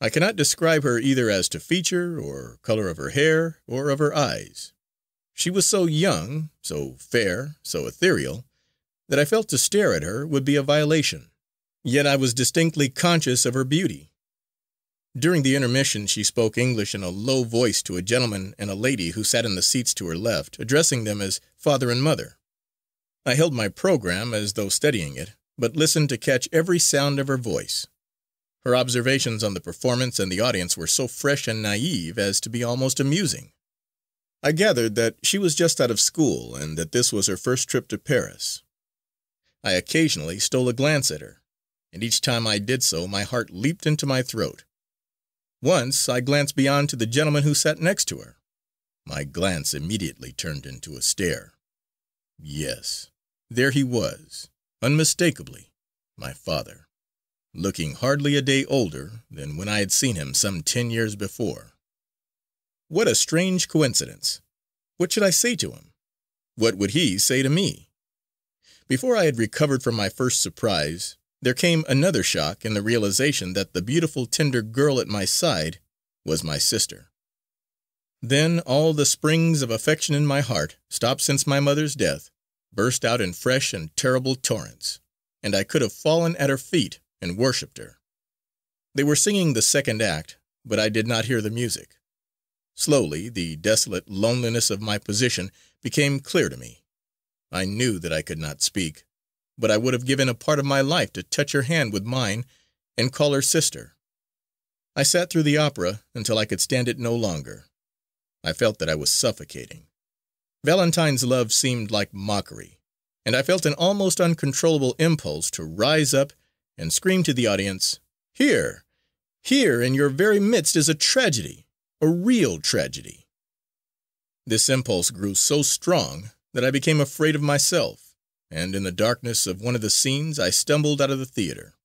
I cannot describe her either as to feature, or color of her hair, or of her eyes. She was so young, so fair, so ethereal, that I felt to stare at her would be a violation. Yet I was distinctly conscious of her beauty. During the intermission she spoke English in a low voice to a gentleman and a lady who sat in the seats to her left, addressing them as father and mother. I held my program as though studying it, but listened to catch every sound of her voice. Her observations on the performance and the audience were so fresh and naive as to be almost amusing. I gathered that she was just out of school and that this was her first trip to Paris. I occasionally stole a glance at her, and each time I did so my heart leaped into my throat. Once I glanced beyond to the gentleman who sat next to her. My glance immediately turned into a stare. Yes, there he was, unmistakably, my father, looking hardly a day older than when I had seen him some 10 years before. What a strange coincidence! What should I say to him? What would he say to me? Before I had recovered from my first surprise, there came another shock in the realization that the beautiful, tender girl at my side was my sister. Then all the springs of affection in my heart, stopped since my mother's death, burst out in fresh and terrible torrents, and I could have fallen at her feet and worshipped her. They were singing the second act, but I did not hear the music. Slowly, the desolate loneliness of my position became clear to me. I knew that I could not speak, but I would have given a part of my life to touch her hand with mine and call her sister. I sat through the opera until I could stand it no longer. I felt that I was suffocating. Valentine's love seemed like mockery, and I felt an almost uncontrollable impulse to rise up and scream to the audience, "Here, here in your very midst is a tragedy, a real tragedy." This impulse grew so strong that I became afraid of myself, and in the darkness of one of the scenes I stumbled out of the theater.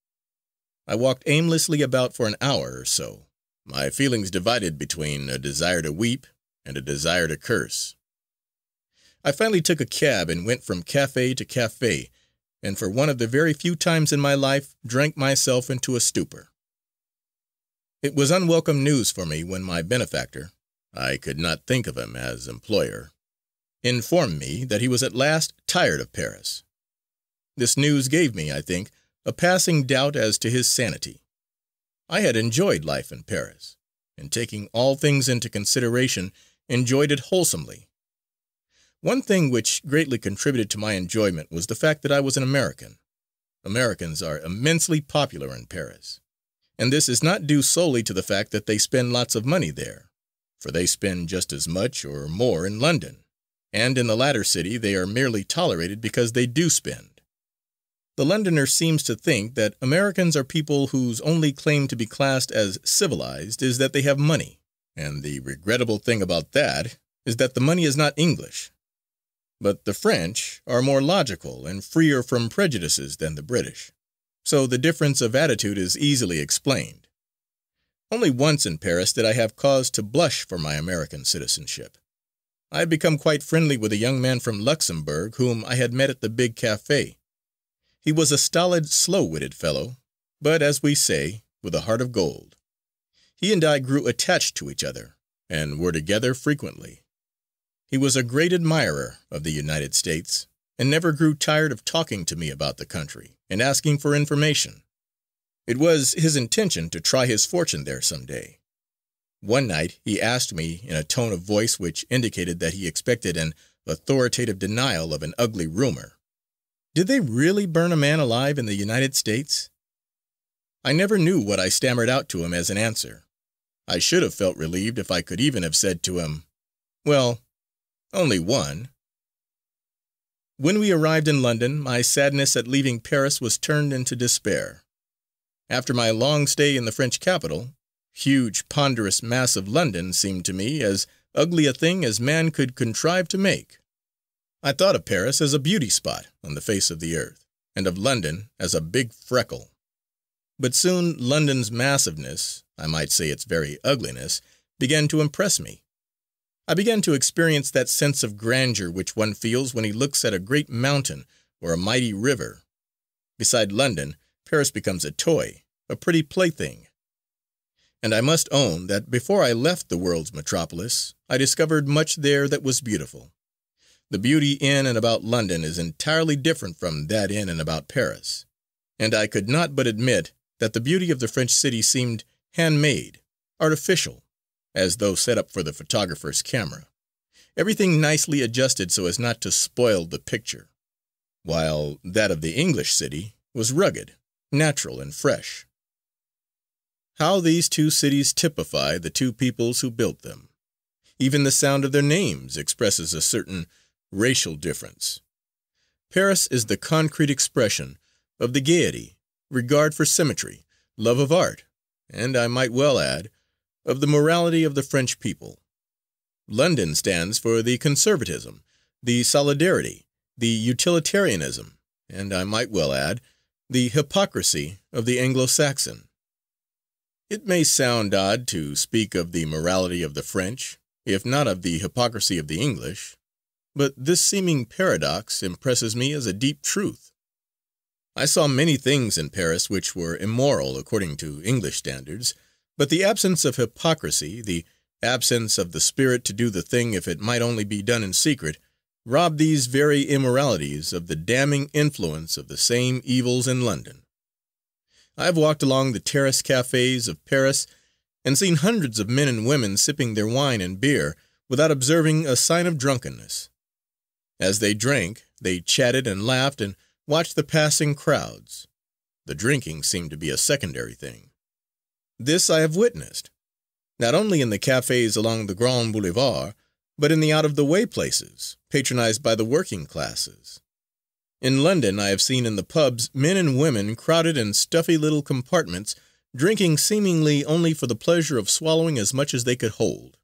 I walked aimlessly about for an hour or so, my feelings divided between a desire to weep and a desire to curse. I finally took a cab and went from cafe to cafe, and for one of the very few times in my life drank myself into a stupor. It was unwelcome news for me when my benefactor, I could not think of him as employer, informed me that he was at last tired of Paris. This news gave me, I think, a passing doubt as to his sanity. I had enjoyed life in Paris, and taking all things into consideration, enjoyed it wholesomely. One thing which greatly contributed to my enjoyment was the fact that I was an American. Americans are immensely popular in Paris, and this is not due solely to the fact that they spend lots of money there, for they spend just as much or more in London. and in the latter city they are merely tolerated because they do spend. The Londoner seems to think that Americans are people whose only claim to be classed as civilized is that they have money, and the regrettable thing about that is that the money is not English. But the French are more logical and freer from prejudices than the British, so the difference of attitude is easily explained. Only once in Paris did I have cause to blush for my American citizenship. I had become quite friendly with a young man from Luxembourg whom I had met at the big café. He was a stolid, slow-witted fellow, but, as we say, with a heart of gold. He and I grew attached to each other, and were together frequently. He was a great admirer of the United States, and never grew tired of talking to me about the country and asking for information. It was his intention to try his fortune there some day. One night he asked me in a tone of voice which indicated that he expected an authoritative denial of an ugly rumor, "Did they really burn a man alive in the United States?" I never knew what I stammered out to him as an answer. I should have felt relieved if I could even have said to him, "Well, only one." When we arrived in London, my sadness at leaving Paris was turned into despair. After my long stay in the French capital, huge, ponderous mass of London seemed to me as ugly a thing as man could contrive to make. I thought of Paris as a beauty spot on the face of the earth, and of London as a big freckle. But soon London's massiveness, I might say its very ugliness, began to impress me. I began to experience that sense of grandeur which one feels when he looks at a great mountain or a mighty river. Beside London, Paris becomes a toy, a pretty plaything. And I must own that before I left the world's metropolis, I discovered much there that was beautiful. The beauty in and about London is entirely different from that in and about Paris, and I could not but admit that the beauty of the French city seemed handmade, artificial, as though set up for the photographer's camera, everything nicely adjusted so as not to spoil the picture, while that of the English city was rugged, natural, and fresh. How these two cities typify the two peoples who built them! Even the sound of their names expresses a certain racial difference. Paris is the concrete expression of the gaiety, regard for symmetry, love of art, and, I might well add, of the morality of the French people. London stands for the conservatism, the solidarity, the utilitarianism, and, I might well add, the hypocrisy of the Anglo-Saxon. It may sound odd to speak of the morality of the French, if not of the hypocrisy of the English, but this seeming paradox impresses me as a deep truth. I saw many things in Paris which were immoral according to English standards, but the absence of hypocrisy, the absence of the spirit to do the thing if it might only be done in secret, robbed these very immoralities of the damning influence of the same evils in London. I have walked along the terrace cafés of Paris and seen hundreds of men and women sipping their wine and beer without observing a sign of drunkenness. As they drank, they chatted and laughed and watched the passing crowds. The drinking seemed to be a secondary thing. This I have witnessed, not only in the cafés along the Grand Boulevard, but in the out-of-the-way places, patronized by the working classes. In London I have seen in the pubs men and women crowded in stuffy little compartments, drinking seemingly only for the pleasure of swallowing as much as they could hold.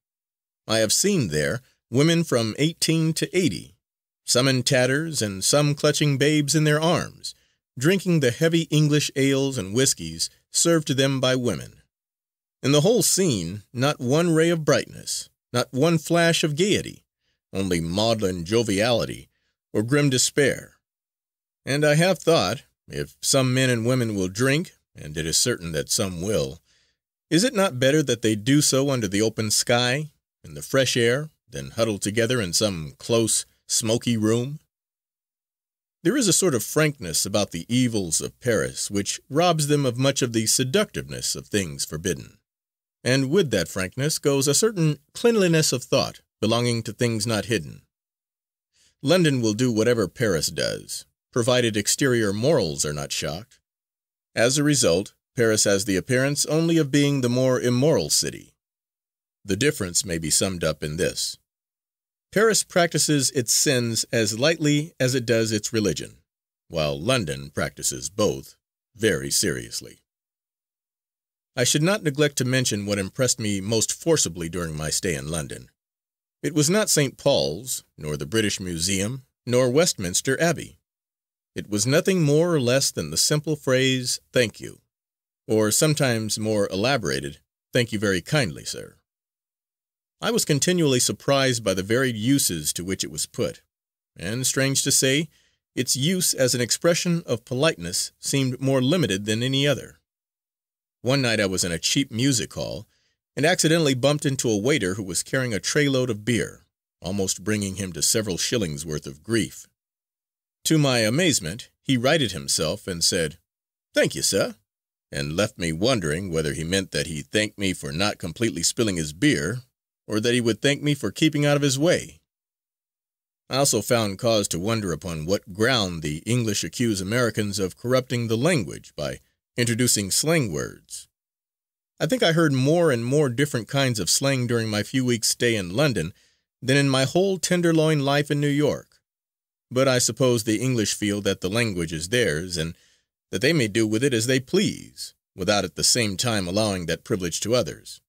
I have seen there women from 18 to 80, some in tatters and some clutching babes in their arms, drinking the heavy English ales and whiskies served to them by women. In the whole scene, not one ray of brightness, not one flash of gaiety, only maudlin joviality or grim despair. And I have thought, if some men and women will drink, and it is certain that some will, is it not better that they do so under the open sky, in the fresh air, than huddled together in some close, smoky room? There is a sort of frankness about the evils of Paris which robs them of much of the seductiveness of things forbidden. And with that frankness goes a certain cleanliness of thought belonging to things not hidden. London will do whatever Paris does, provided exterior morals are not shocked. As a result, Paris has the appearance only of being the more immoral city. The difference may be summed up in this. Paris practices its sins as lightly as it does its religion, while London practices both very seriously. I should not neglect to mention what impressed me most forcibly during my stay in London. It was not St. Paul's, nor the British Museum, nor Westminster Abbey. It was nothing more or less than the simple phrase, "Thank you," or sometimes more elaborated, "Thank you very kindly, sir." I was continually surprised by the varied uses to which it was put, and, strange to say, its use as an expression of politeness seemed more limited than any other. One night I was in a cheap music hall, and accidentally bumped into a waiter who was carrying a trayload of beer, almost bringing him to several shillings' worth of grief. To my amazement, he righted himself and said, "Thank you, sir," and left me wondering whether he meant that he thanked me for not completely spilling his beer, or that he would thank me for keeping out of his way. I also found cause to wonder upon what ground the English accuse Americans of corrupting the language by introducing slang words. I think I heard more and more different kinds of slang during my few weeks' stay in London than in my whole tenderloin life in New York. But I suppose the English feel that the language is theirs, and that they may do with it as they please, without at the same time allowing that privilege to others.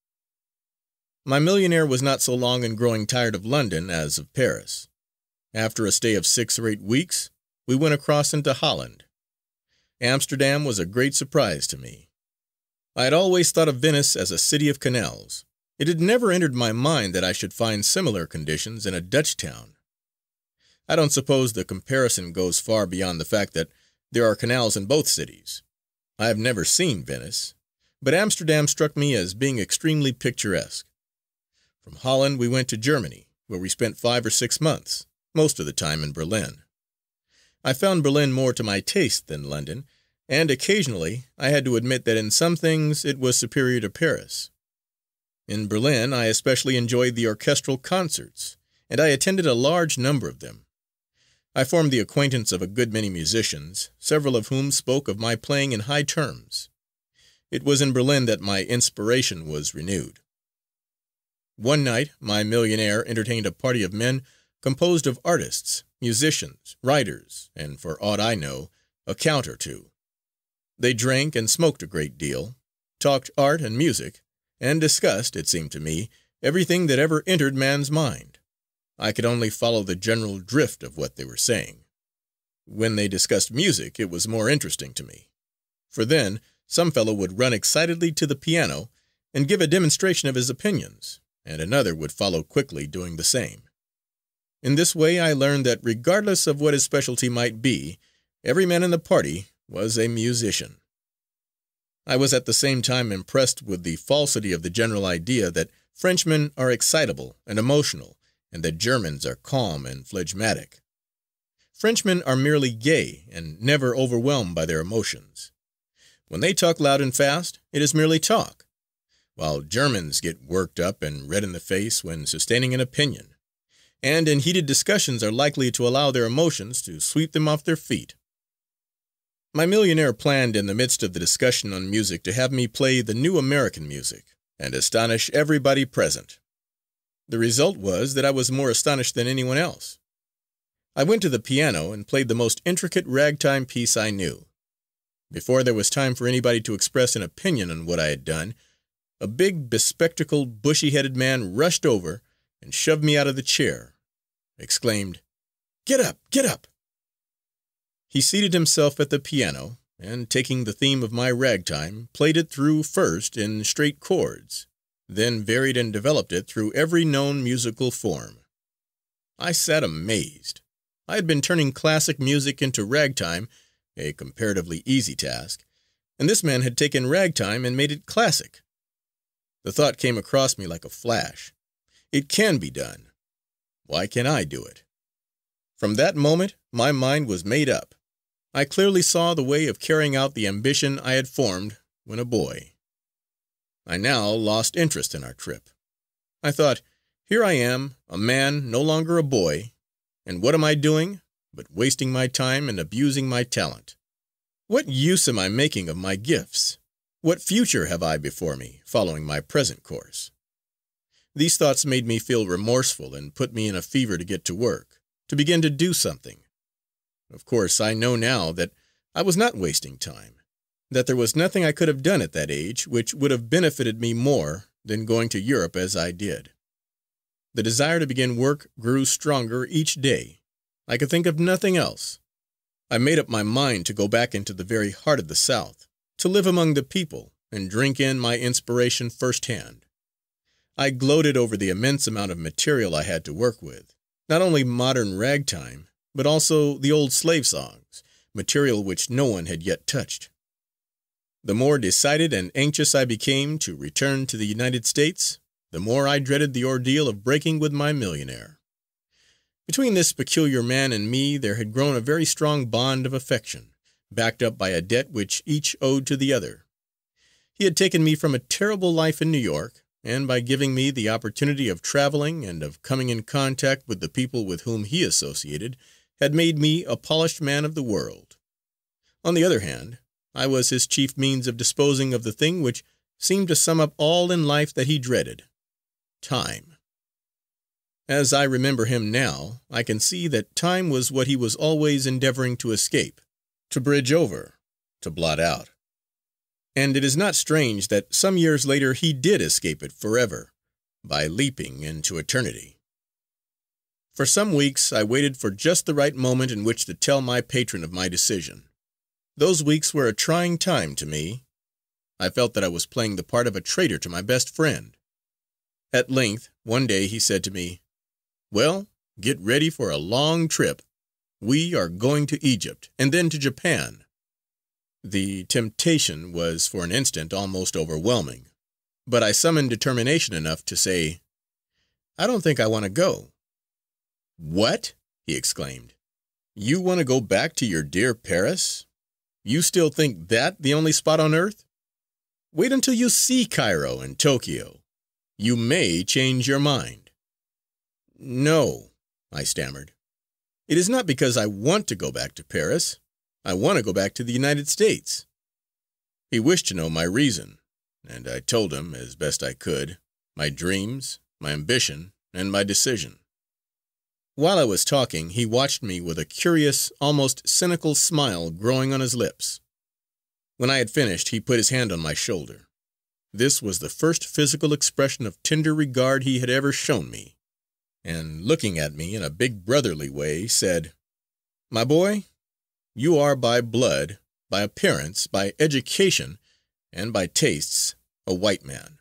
My millionaire was not so long in growing tired of London as of Paris. After a stay of 6 or 8 weeks, we went across into Holland. Amsterdam was a great surprise to me. I had always thought of Venice as a city of canals. It had never entered my mind that I should find similar conditions in a Dutch town. I don't suppose the comparison goes far beyond the fact that there are canals in both cities. I have never seen Venice, but Amsterdam struck me as being extremely picturesque. From Holland we went to Germany, where we spent 5 or 6 months, most of the time in Berlin. I found Berlin more to my taste than London, and occasionally I had to admit that in some things it was superior to Paris. In Berlin I especially enjoyed the orchestral concerts, and I attended a large number of them. I formed the acquaintance of a good many musicians, several of whom spoke of my playing in high terms. It was in Berlin that my inspiration was renewed. One night my millionaire entertained a party of men composed of artists, musicians, writers, and, for aught I know, a count or two. They drank and smoked a great deal, talked art and music, and discussed, it seemed to me, everything that ever entered man's mind. I could only follow the general drift of what they were saying. When they discussed music, it was more interesting to me, for then some fellow would run excitedly to the piano and give a demonstration of his opinions, and another would follow quickly doing the same. In this way I learned that regardless of what his specialty might be, every man in the party was a musician. I was at the same time impressed with the falsity of the general idea that Frenchmen are excitable and emotional, and that Germans are calm and phlegmatic. Frenchmen are merely gay and never overwhelmed by their emotions. When they talk loud and fast, it is merely talk, while Germans get worked up and red in the face when sustaining an opinion, and in heated discussions are likely to allow their emotions to sweep them off their feet. My millionaire planned in the midst of the discussion on music to have me play the new American music and astonish everybody present. The result was that I was more astonished than anyone else. I went to the piano and played the most intricate ragtime piece I knew. Before there was time for anybody to express an opinion on what I had done, a big, bespectacled, bushy-headed man rushed over and shoved me out of the chair, exclaimed, "Get up! Get up!" He seated himself at the piano, and taking the theme of my ragtime, played it through first in straight chords, then varied and developed it through every known musical form. I sat amazed. I had been turning classic music into ragtime, a comparatively easy task, and this man had taken ragtime and made it classic. The thought came across me like a flash. It can be done. Why can't I do it? From that moment my mind was made up. I clearly saw the way of carrying out the ambition I had formed when a boy. I now lost interest in our trip. I thought, here I am, a man, no longer a boy, and what am I doing but wasting my time and abusing my talent? What use am I making of my gifts? What future have I before me, following my present course? These thoughts made me feel remorseful and put me in a fever to get to work, to begin to do something. Of course, I know now that I was not wasting time, that there was nothing I could have done at that age which would have benefited me more than going to Europe as I did. The desire to begin work grew stronger each day. I could think of nothing else. I made up my mind to go back into the very heart of the South, to live among the people and drink in my inspiration firsthand. I gloated over the immense amount of material I had to work with, not only modern ragtime, but also the old slave songs, material which no one had yet touched. The more decided and anxious I became to return to the United States, the more I dreaded the ordeal of breaking with my millionaire. Between this peculiar man and me there had grown a very strong bond of affection, backed up by a debt which each owed to the other. He had taken me from a terrible life in New York, and by giving me the opportunity of traveling and of coming in contact with the people with whom he associated, had made me a polished man of the world. On the other hand, I was his chief means of disposing of the thing which seemed to sum up all in life that he dreaded: time. As I remember him now, I can see that time was what he was always endeavoring to escape, to bridge over, to blot out. And it is not strange that some years later he did escape it forever, by leaping into eternity. For some weeks I waited for just the right moment in which to tell my patron of my decision. Those weeks were a trying time to me. I felt that I was playing the part of a traitor to my best friend. At length, one day he said to me, "Well, get ready for a long trip. We are going to Egypt, and then to Japan." The temptation was for an instant almost overwhelming, but I summoned determination enough to say, "I don't think I want to go." "What?" he exclaimed. "You want to go back to your dear Paris? You still think that the only spot on earth? Wait until you see Cairo and Tokyo. You may change your mind." "No," I stammered. "It is not because I want to go back to Paris. I want to go back to the United States." He wished to know my reason, and I told him, as best I could, my dreams, my ambition, and my decision. While I was talking, he watched me with a curious, almost cynical smile growing on his lips. When I had finished, he put his hand on my shoulder. This was the first physical expression of tender regard he had ever shown me, and looking at me in a big brotherly way, said, "My boy, you are by blood, by appearance, by education, and by tastes, a white man.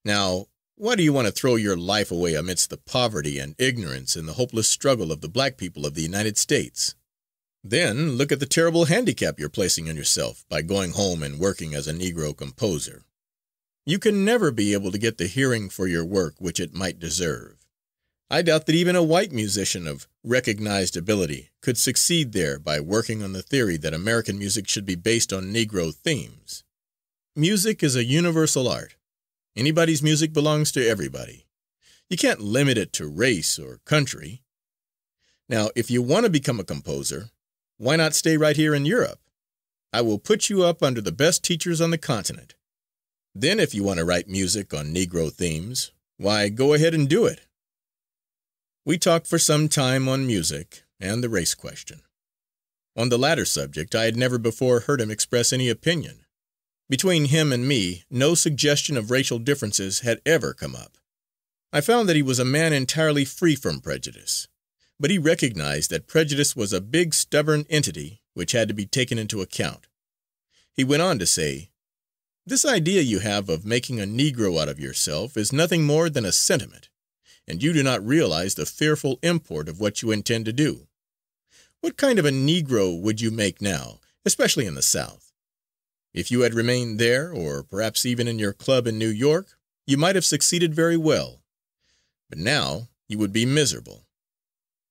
Now, why do you want to throw your life away amidst the poverty and ignorance and the hopeless struggle of the black people of the United States? Then look at the terrible handicap you're placing on yourself by going home and working as a Negro composer. You can never be able to get the hearing for your work which it might deserve. I doubt that even a white musician of recognized ability could succeed there by working on the theory that American music should be based on Negro themes. Music is a universal art. Anybody's music belongs to everybody. You can't limit it to race or country. Now, if you want to become a composer, why not stay right here in Europe? I will put you up under the best teachers on the continent. Then if you want to write music on Negro themes, why, go ahead and do it." We talked for some time on music and the race question. On the latter subject I had never before heard him express any opinion. Between him and me no suggestion of racial differences had ever come up. I found that he was a man entirely free from prejudice, but he recognized that prejudice was a big stubborn entity which had to be taken into account. He went on to say, "This idea you have of making a Negro out of yourself is nothing more than a sentiment, and you do not realize the fearful import of what you intend to do. What kind of a Negro would you make now, especially in the South? If you had remained there, or perhaps even in your club in New York, you might have succeeded very well. But now you would be miserable.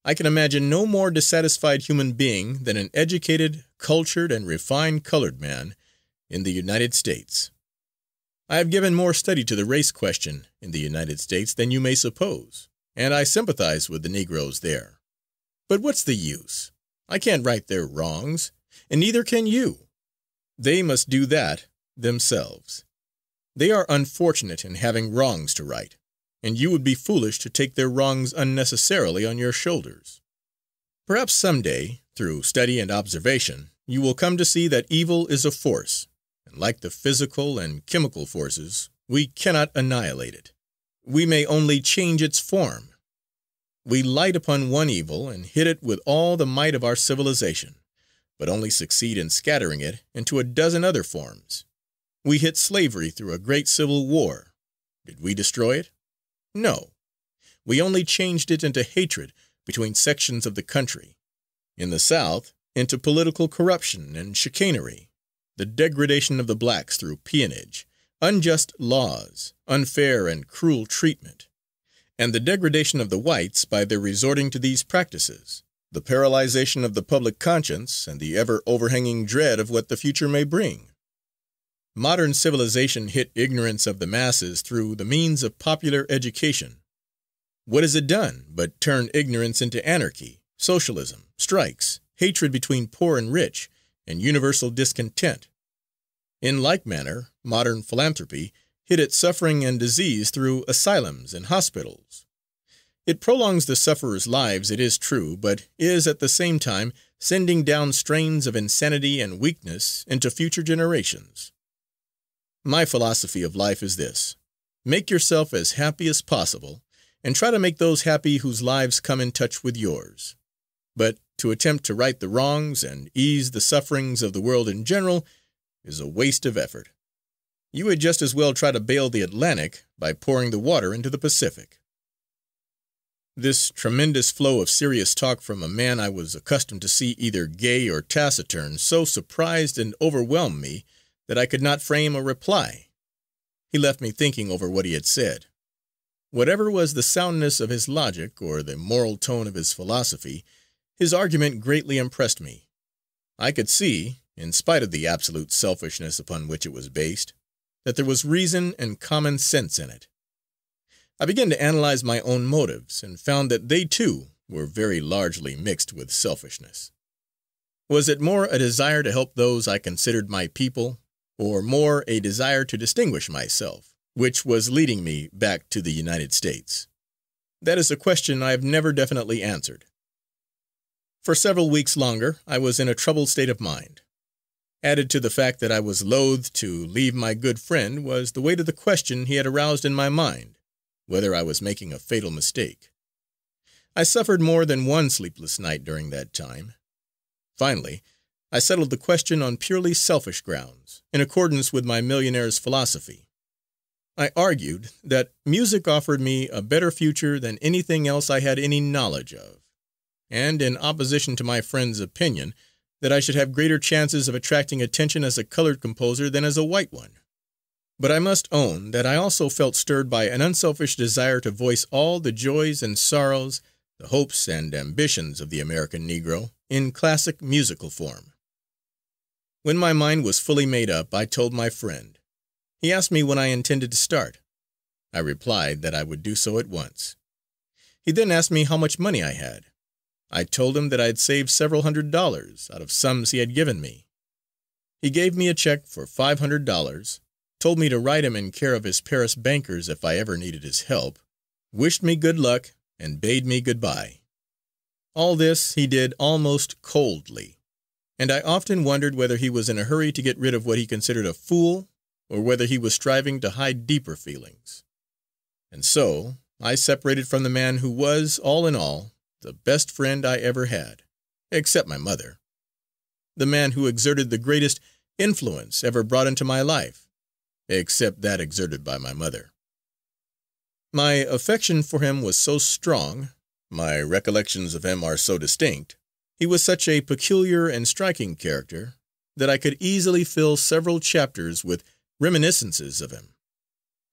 I can imagine no more dissatisfied human being than an educated, cultured, and refined colored man in the United States. I have given more study to the race question in the United States than you may suppose, and I sympathize with the Negroes there. But what's the use? I can't right their wrongs, and neither can you. They must do that themselves. They are unfortunate in having wrongs to right, and you would be foolish to take their wrongs unnecessarily on your shoulders. Perhaps someday, through study and observation, you will come to see that evil is a force, and like the physical and chemical forces, we cannot annihilate it. We may only change its form. We light upon one evil and hit it with all the might of our civilization, but only succeed in scattering it into a dozen other forms. We hit slavery through a great civil war. Did we destroy it? No. We only changed it into hatred between sections of the country. In the South, into political corruption and chicanery, the degradation of the blacks through peonage, unjust laws, unfair and cruel treatment, and the degradation of the whites by their resorting to these practices, the paralyzation of the public conscience, and the ever-overhanging dread of what the future may bring. Modern civilization hit ignorance of the masses through the means of popular education. What has it done but turn ignorance into anarchy, socialism, strikes, hatred between poor and rich, and universal discontent? In like manner, modern philanthropy hit at suffering and disease through asylums and hospitals. It prolongs the sufferers' lives, it is true, but is at the same time sending down strains of insanity and weakness into future generations. My philosophy of life is this: make yourself as happy as possible, and try to make those happy whose lives come in touch with yours. But to attempt to right the wrongs and ease the sufferings of the world in general is a waste of effort. You would just as well try to bail the Atlantic by pouring the water into the Pacific. This tremendous flow of serious talk from a man I was accustomed to see either gay or taciturn so surprised and overwhelmed me that I could not frame a reply. He left me thinking over what he had said. Whatever was the soundness of his logic or the moral tone of his philosophy, his argument greatly impressed me. I could see, in spite of the absolute selfishness upon which it was based, that there was reason and common sense in it. I began to analyze my own motives and found that they, too, were very largely mixed with selfishness. Was it more a desire to help those I considered my people, or more a desire to distinguish myself, which was leading me back to the United States? That is a question I have never definitely answered. For several weeks longer, I was in a troubled state of mind. Added to the fact that I was loath to leave my good friend was the weight of the question he had aroused in my mind, whether I was making a fatal mistake. I suffered more than one sleepless night during that time. Finally, I settled the question on purely selfish grounds, in accordance with my millionaire's philosophy. I argued that music offered me a better future than anything else I had any knowledge of, and in opposition to my friend's opinion, that I should have greater chances of attracting attention as a colored composer than as a white one. But I must own that I also felt stirred by an unselfish desire to voice all the joys and sorrows, the hopes and ambitions of the American Negro in classic musical form. When my mind was fully made up, I told my friend. He asked me when I intended to start. I replied that I would do so at once. He then asked me how much money I had. I told him that I had saved several $100s out of sums he had given me. He gave me a check for $500, told me to write him in care of his Paris bankers if I ever needed his help, wished me good luck, and bade me goodbye. All this he did almost coldly, and I often wondered whether he was in a hurry to get rid of what he considered a fool, or whether he was striving to hide deeper feelings. And so I separated from the man who was, all in all, the best friend I ever had, except my mother, the man who exerted the greatest influence ever brought into my life, except that exerted by my mother. My affection for him was so strong, my recollections of him are so distinct, he was such a peculiar and striking character, that I could easily fill several chapters with reminiscences of him.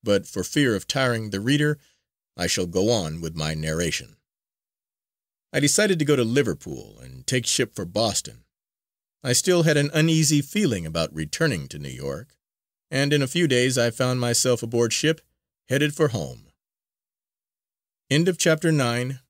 But for fear of tiring the reader, I shall go on with my narration. I decided to go to Liverpool and take ship for Boston. I still had an uneasy feeling about returning to New York, and in a few days I found myself aboard ship, headed for home. End of Chapter 9,